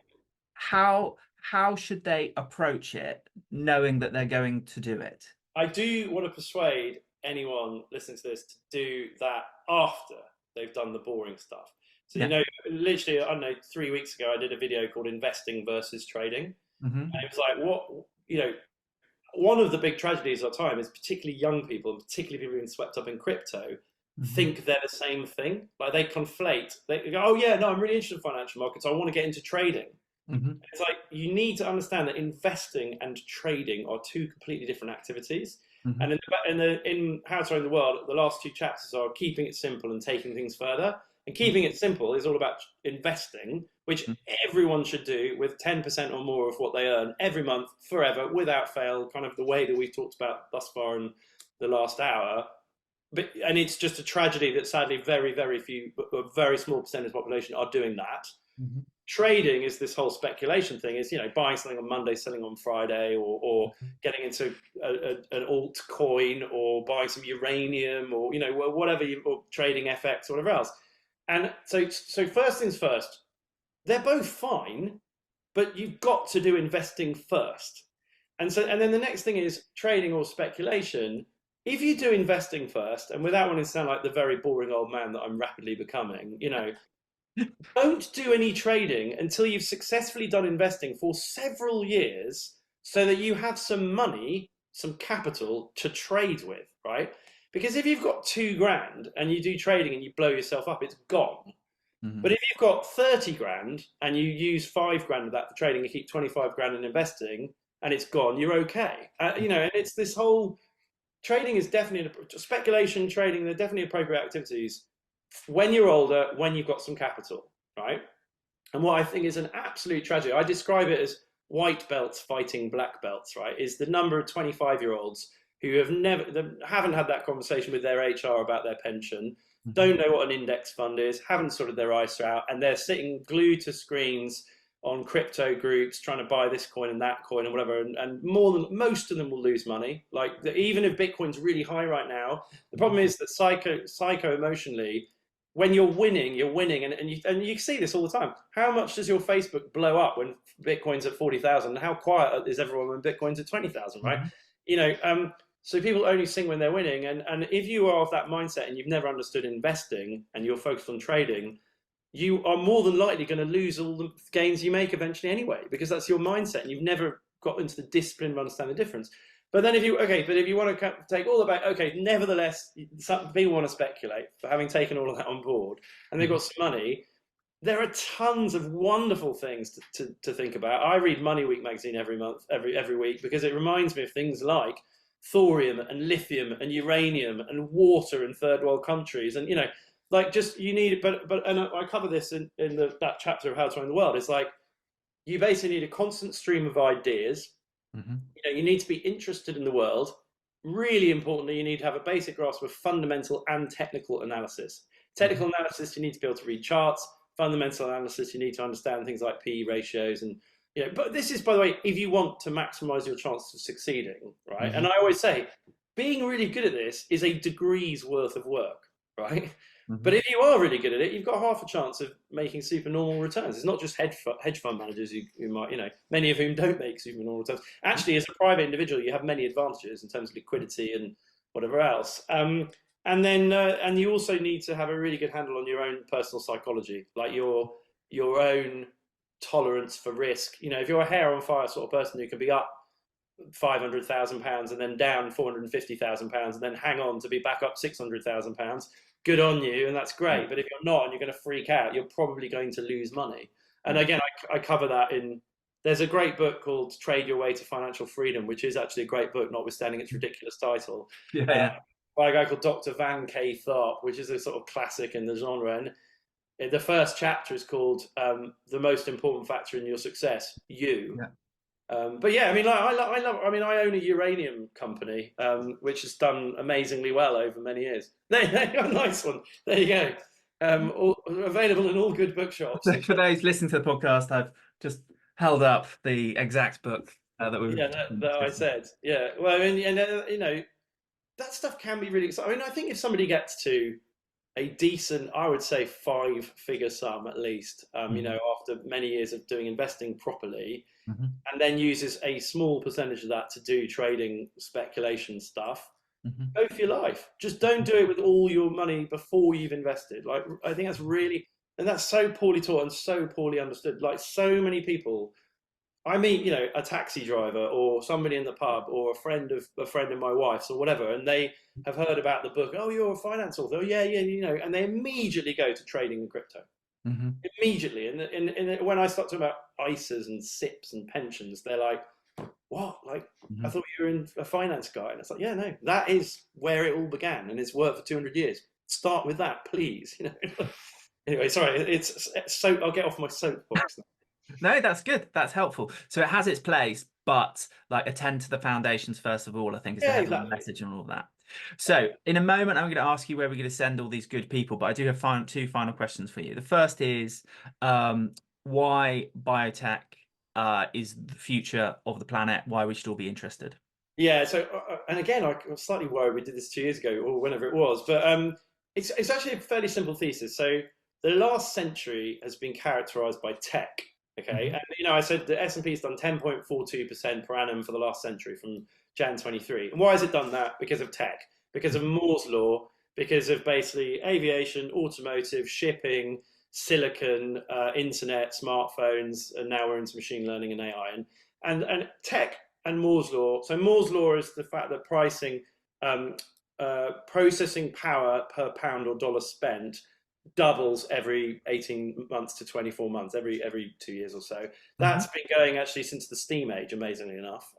how should they approach it, knowing that they're going to do it? I do want to persuade anyone listening to this to do that after they've done the boring stuff. So, you Yeah. know, literally, I don't know, 3 weeks ago, I did a video called Investing versus Trading. Hmm. And it was like, what, you know, one of the big tragedies of our time is particularly young people, and particularly people being swept up in crypto, Hmm. think they're the same thing. Like they conflate. They go, oh, yeah, no, I'm really interested in financial markets. I want to get into trading. Hmm. It's like you need to understand that investing and trading are two completely different activities. Hmm. And in How to Own the World, the last two chapters are keeping it simple and taking things further. And keeping it simple is all about investing, which everyone should do with 10% or more of what they earn every month, forever, without fail, kind of the way that we've talked about thus far in the last hour. And it's just a tragedy that sadly very, very few, a very small percentage of the population are doing that. Hmm. Trading is this whole speculation thing, is, you know, buying something on Monday, selling on Friday, or getting into an altcoin, or buying some uranium, or, you know, whatever, or trading FX or whatever else. And so first things first, they're both fine, but you've got to do investing first. And then the next thing is trading or speculation. If you do investing first, and without wanting to sound like the very boring old man that I'm rapidly becoming, you know, don't do any trading until you've successfully done investing for several years, so that you have some money, some capital to trade with, right? Because if you've got 2 grand and you do trading and you blow yourself up, it's gone. Hmm. But if you've got 30 grand and you use 5 grand of that for trading, you keep 25 grand in investing, and it's gone, you're okay. You know, and it's this whole trading is definitely speculation, trading, they're definitely appropriate activities when you're older, when you've got some capital, right? And what I think is an absolute tragedy, I describe it as white belts fighting black belts, right? Is the number of 25-year-olds who haven't had that conversation with their HR about their pension, Hmm. don't know what an index fund is, haven't sorted their ISA out, and they're sitting glued to screens on crypto groups trying to buy this coin and that coin and whatever, and most of them will lose money. Like even if Bitcoin's really high right now, the problem is that psycho emotionally, when you're winning, and you see this all the time. How much does your Facebook blow up when Bitcoin's at 40,000? And how quiet is everyone when Bitcoin's at 20,000? Right? Hmm. You know, so people only sing when they're winning, and if you are of that mindset and you've never understood investing and you're focused on trading, you are more than likely going to lose all the gains you make eventually anyway, because that's your mindset and you've never got into the discipline to understand the difference. But then if you want to take all about, okay, nevertheless, some people want to speculate for having taken all of that on board and they've got some money, there are tons of wonderful things to think about. I read Money Week magazine every month, every week, because it reminds me of things like thorium and lithium and uranium and water in third world countries. And, you know, like, just, you need, and I cover this in that chapter of How to Own the World. It's like, you basically need a constant stream of ideas. Mm-hmm. You know, you need to be interested in the world. Really importantly, you need to have a basic grasp of fundamental and technical analysis. Technical analysis, you need to be able to read charts. Fundamental analysis, you need to understand things like PE ratios, and, you know, but this is, by the way, if you want to maximize your chances of succeeding, right? Mm-hmm. And I always say, being really good at this is a degree's worth of work, right? Mm-hmm. But if you are really good at it, you've got half a chance of making supernormal returns. It's not just hedge fund managers who might, you know, many of whom don't make supernormal returns. Actually, as a private individual, you have many advantages in terms of liquidity and whatever else. And then, and you also need to have a really good handle on your own personal psychology, like your own tolerance for risk. You know, if you're a hair on fire sort of person who can be up £500,000 and then down £450,000 and then hang on to be back up £600,000, good on you, and that's great. But if you're not and you're going to freak out, you're probably going to lose money. And again, I cover that in. There's a great book called Trade Your Way to Financial Freedom, which is actually a great book, notwithstanding its ridiculous title. Yeah. By a guy called Dr. Van K. Tharp, which is a sort of classic in the genre. And the first chapter is called "The Most Important Factor in Your Success: You." Yeah. But yeah, I mean, I love. I mean, I own a uranium company, which has done amazingly well over many years. Nice one. There you go. Available in all good bookshops. So for those listening to the podcast, I've just held up the exact book that we. Yeah, that I said. Yeah. Well, and you know, that stuff can be really exciting. I mean, I think if somebody gets to a decent, I would say 5-figure sum at least, you know, after many years of doing investing properly, and then uses a small percentage of that to do trading speculation stuff, go for your life. Just don't do it with all your money before you've invested. Like, I think that's really, and that's so poorly taught and so poorly understood. Like, so many people, I meet, you know, a taxi driver or somebody in the pub or a friend of my wife's or whatever, and they have heard about the book. Oh, you're a finance author. Oh, yeah, you know, and they immediately go to trading in crypto. Immediately. And when I start talking about ISAs and SIPs and pensions, they're like, what? Like, I thought you were a finance guy. And it's like, yeah, no, that is where it all began, and it's worked for 200 years. Start with that, please. You know. Anyway, sorry, it's so I'll get off my soapbox now. No, that's good. That's helpful. So it has its place, but like attend to the foundations first of all, I think, is the headline message and all of that. So in a moment, I'm going to ask you where we're going to send all these good people, but I do have two final questions for you. The first is why biotech is the future of the planet, why we should all be interested. Yeah, so, and again, I'm slightly worried we did this 2 years ago or whenever it was, but it's actually a fairly simple thesis. So the last century has been characterized by tech. Okay, and you know, I said the S&P's done 10.42% per annum for the last century from Jan 23. And why has it done that? Because of tech, because of Moore's law, because of basically aviation, automotive, shipping, silicon, internet, smartphones, and now we're into machine learning and AI. And tech and Moore's law. So Moore's law is the fact that pricing, processing power per pound or dollar spent doubles every 18 months to 24 months, every 2 years or so. That's been going actually since the steam age, amazingly enough.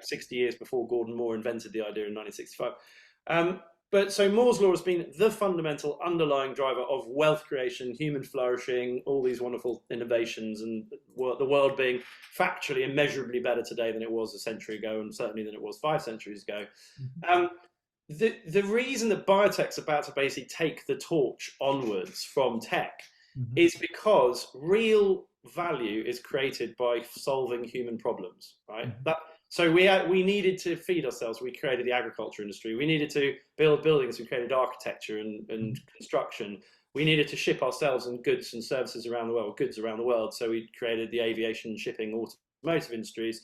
60 years before Gordon Moore invented the idea in 1965. But so Moore's law has been the fundamental underlying driver of wealth creation, human flourishing, all these wonderful innovations, and the world being factually immeasurably better today than it was a century ago, and certainly than it was 5 centuries ago. The reason that biotech's about to basically take the torch onwards from tech is because real value is created by solving human problems, right? So we needed to feed ourselves. We created the agriculture industry. We needed to build buildings. We created architecture and construction. We needed to ship ourselves and goods and services around the world. So we created the aviation, shipping, automotive industries.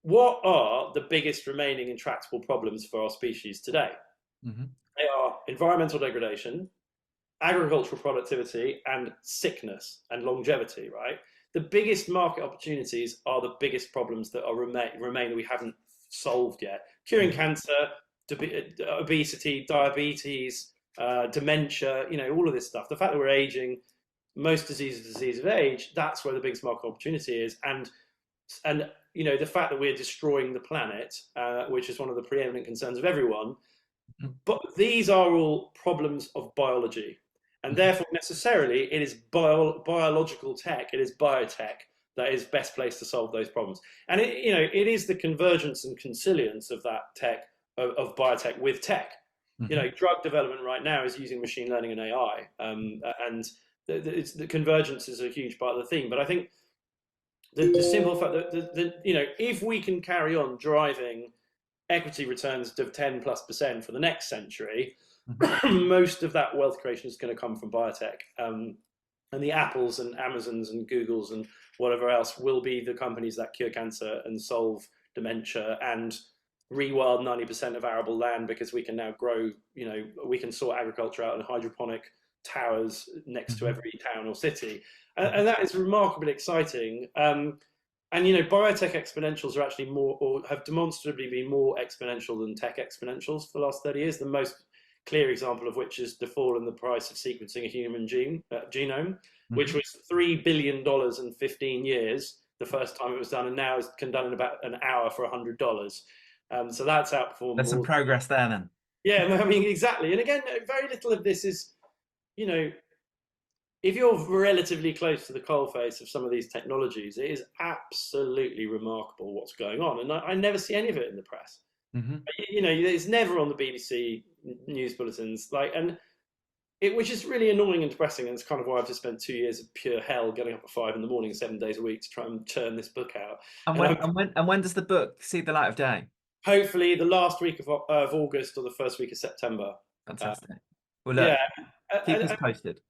What are the biggest remaining intractable problems for our species today? They are environmental degradation, agricultural productivity, and sickness and longevity, right? The biggest market opportunities are the biggest problems that are remain that we haven't solved yet. Curing cancer, obesity, diabetes, dementia, you know, all of this stuff. The fact that we're aging, most disease is disease of age. That's where the biggest market opportunity is. And the fact that we're destroying the planet, which is one of the preeminent concerns of everyone, but these are all problems of biology, and therefore necessarily it is biological tech, it is biotech that is best placed to solve those problems. And it is the convergence and consilience of that tech, of biotech with tech. Drug development right now is using machine learning and AI, and the convergence is a huge part of the theme. But I think the simple fact that if we can carry on driving equity returns of 10+% for the next century, most of that wealth creation is going to come from biotech. And the Apples and Amazons and Googles and whatever else will be the companies that cure cancer and solve dementia and rewild 90% of arable land, because we can now grow, we can sort agriculture out in hydroponic towers next to every town or city. And that is remarkably exciting. And biotech exponentials are actually more, or have demonstrably been more exponential than tech exponentials for the last 30 years. The most clear example of which is the fall in the price of sequencing a human genome, which was $3 billion in 15 years the first time it was done, and now it's done in about an hour for $100. So that's outperformed. There's some progress there then. Yeah, I mean, exactly. And again, very little of this is, if you're relatively close to the coalface of some of these technologies, it is absolutely remarkable what's going on. And I never see any of it in the press. It's never on the BBC news bulletins, which is really annoying and depressing. And it's kind of why I've just spent 2 years of pure hell getting up at 5 in the morning, 7 days a week to try and churn this book out. And when does the book see the light of day? Hopefully the last week of August or the first week of September. Fantastic. Well, look, keep us posted.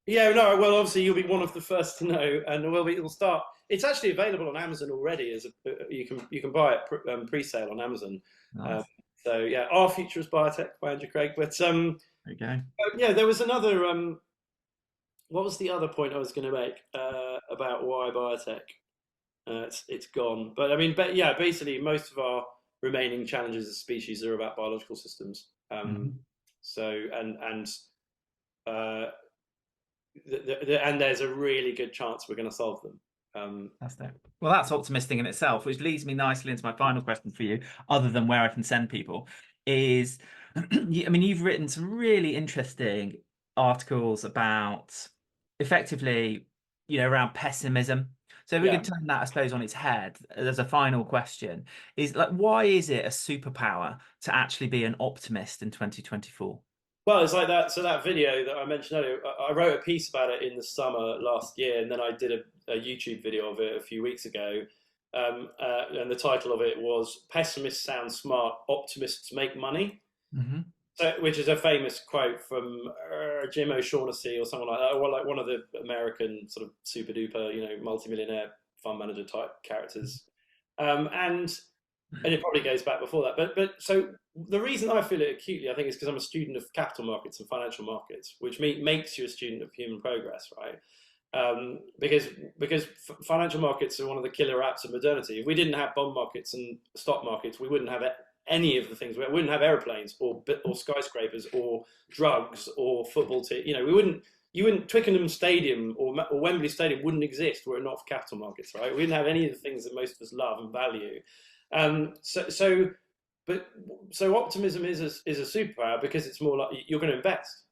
Yeah, no, well, obviously you'll be one of the first to know, and it'll start. It's actually available on Amazon already. You can buy it pre-sale on Amazon. Nice. So yeah, Our Future is Biotech by Andrew Craig. But there you go. Yeah, there was another. What was the other point I was going to make about why biotech? It's gone. But I mean, basically most of our remaining challenges as a species are about biological systems. So and there's a really good chance we're going to solve them. Well, that's optimistic in itself, which leads me nicely into my final question for you, other than where I can send people, is, you've written some really interesting articles about effectively, around pessimism. So if we could turn that, I suppose, on its head as a final question, is why is it a superpower to actually be an optimist in 2024? Well, it's like that. So that video that I mentioned earlier, I wrote a piece about it in the summer last year, and then I did a YouTube video of it a few weeks ago. And the title of it was "Pessimists Sound Smart, Optimists Make Money," which is a famous quote from Jim O'Shaughnessy or someone like that, or like one of the American sort of super duper, multimillionaire fund manager type characters. And it probably goes back before that. But so the reason I feel it acutely, I think, is because I'm a student of capital markets and financial markets, which makes you a student of human progress, right? Because financial markets are one of the killer apps of modernity. If we didn't have bond markets and stock markets, we wouldn't have any of the things. We wouldn't have airplanes or skyscrapers or drugs or football team. Twickenham Stadium or Wembley Stadium wouldn't exist were it not for capital markets, right? We wouldn't have any of the things that most of us love and value. So optimism is a superpower because it's more like you're going to invest.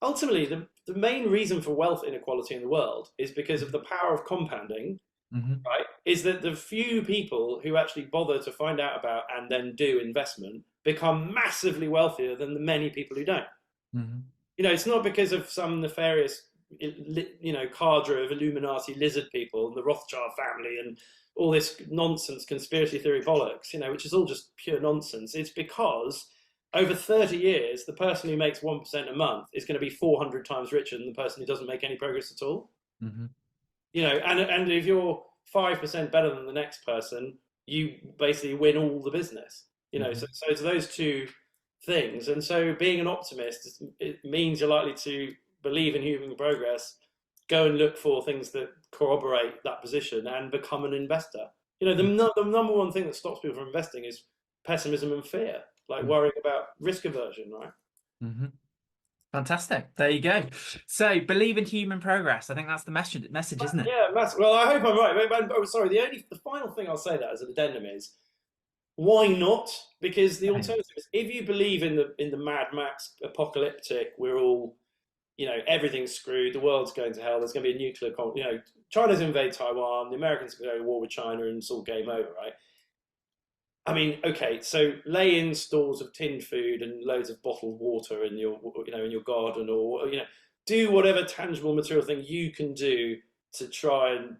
Ultimately the main reason for wealth inequality in the world is because of the power of compounding, right? Is that the few people who actually bother to find out about and then do investment become massively wealthier than the many people who don't. It's not because of some nefarious, cadre of Illuminati lizard people and the Rothschild family and all this nonsense conspiracy theory bollocks, which is all just pure nonsense. It's because over 30 years, the person who makes 1% a month is going to be 400 times richer than the person who doesn't make any progress at all. And if you're 5% better than the next person, you basically win all the business. So it's those two things. And so being an optimist, it means you're likely to believe in human progress, go and look for things that corroborate that position and become an investor. The number one thing that stops people from investing is pessimism and fear, like worrying about risk aversion, right? Fantastic. There you go. So believe in human progress. I think that's the message, isn't it? Yeah, well, I hope I'm right. Oh, sorry. The final thing I'll say that as an addendum is, why not? Because the alternative is, if you believe in the Mad Max apocalyptic, we're all, everything's screwed, the world's going to hell, there's going to be a nuclear, China's invade Taiwan, the Americans are going to go to war with China, and it's all game over, right? I mean, okay, so lay in stores of tinned food and loads of bottled water in your, in your garden, or do whatever tangible material thing you can do to try and,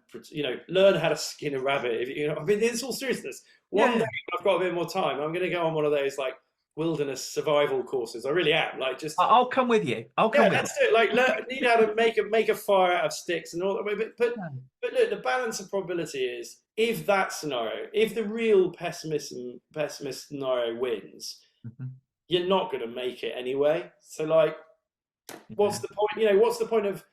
learn how to skin a rabbit. I mean, in all seriousness, one day I've got a bit more time, I'm going to go on one of those like wilderness survival courses. I really am. Like, just I'll come with you. I'll come with let's do it. Like, need how to make a fire out of sticks and all that. But look, the balance of probability is, if that scenario, if the real pessimist scenario wins, you're not going to make it anyway. So, like, what's the point? What's the point of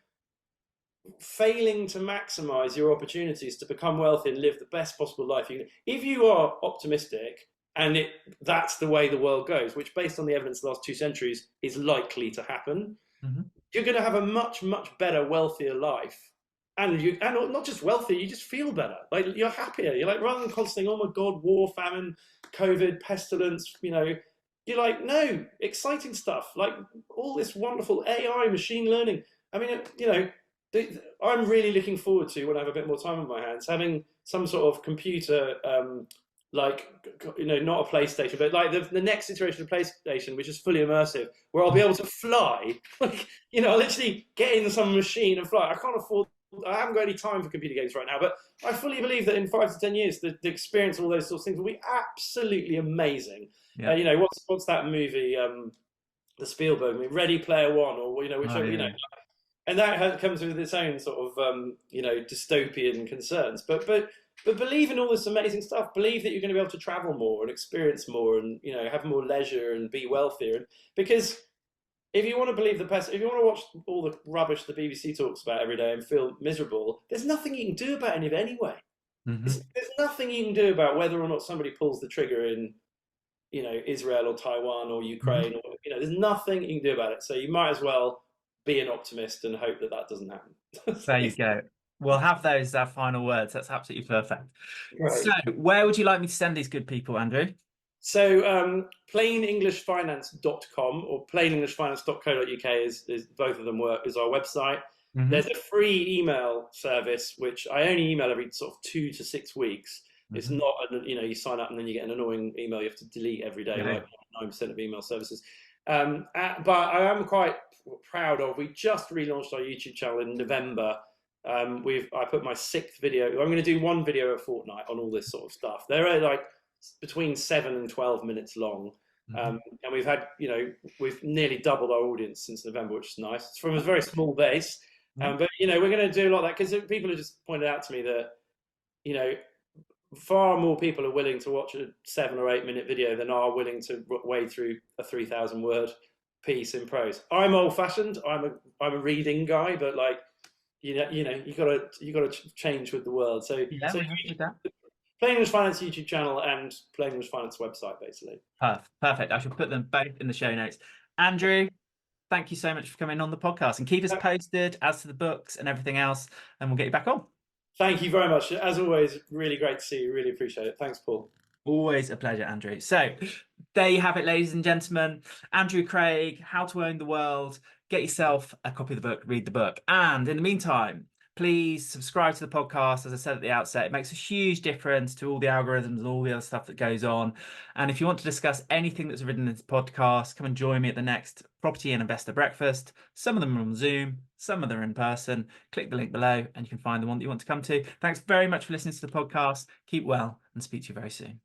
failing to maximize your opportunities to become wealthy and live the best possible life you can? If you are optimistic and that's the way the world goes, which based on the evidence of the last 2 centuries is likely to happen, you're going to have a much, much better, wealthier life. And not just wealthier, you just feel better. Like, you're happier. You're like, rather than constantly, oh my God, war, famine, COVID, pestilence, you're like, no, exciting stuff. Like all this wonderful AI, machine learning. I mean, I'm really looking forward to, when I have a bit more time on my hands, having some sort of computer, not a PlayStation, but like the next iteration of PlayStation, which is fully immersive, where I'll be able to fly. Like, I'll literally get in some machine and fly. I haven't got any time for computer games right now, but I fully believe that in 5 to 10 years, the experience of all those sorts of things will be absolutely amazing. Yeah. What's that movie, the Spielberg movie, Ready Player One, or and that comes with its own sort of dystopian concerns. But believe in all this amazing stuff. Believe that you're going to be able to travel more and experience more, and have more leisure and be wealthier. Because if you want to believe if you want to watch all the rubbish the BBC talks about every day and feel miserable, there's nothing you can do about any of it anyway. There's nothing you can do about whether or not somebody pulls the trigger in, Israel or Taiwan or Ukraine, or there's nothing you can do about it. So you might as well be an optimist and hope that doesn't happen. There you go. We'll have those as our final words. That's absolutely perfect. Right. So where would you like me to send these good people, Andrew? So plainenglishfinance.com or plainenglishfinance.co.uk is both of them is our website. There's a free email service, which I only email every sort of 2 to 6 weeks. It's not, you sign up and then you get an annoying email you have to delete every day, like 9% of email services. But I am quite proud of, we just relaunched our YouTube channel in November. I put my 6th video. I'm going to do 1 video a fortnight on all this sort of stuff. They're like between 7 and 12 minutes long. And we've had, we've nearly doubled our audience since November, which is nice. It's from a very small base. But, we're going to do a lot of that, because people have just pointed out to me that, far more people are willing to watch a 7 or 8 minute video than are willing to wade through a 3,000 word piece in prose. I'm old fashioned. I'm a reading guy, but like, you gotta change with the world. So Plain English Finance YouTube channel and Plain English Finance website, basically. Perfect. I shall put them both in the show notes. Andrew, thank you so much for coming on the podcast, and keep us posted as to the books and everything else, and we'll get you back on. Thank you very much. As always, really great to see you. Really appreciate it. Thanks, Paul. Always a pleasure, Andrew. So there you have it, ladies and gentlemen. Andrew Craig, How to Own the World. Get yourself a copy of the book, read the book. And in the meantime, please subscribe to the podcast. As I said at the outset, it makes a huge difference to all the algorithms and all the other stuff that goes on. And if you want to discuss anything that's written in this podcast, come and join me at the next Property and Investor Breakfast. Some of them are on Zoom, some of them are in person. Click the link below and you can find the one that you want to come to. Thanks very much for listening to the podcast. Keep well and speak to you very soon.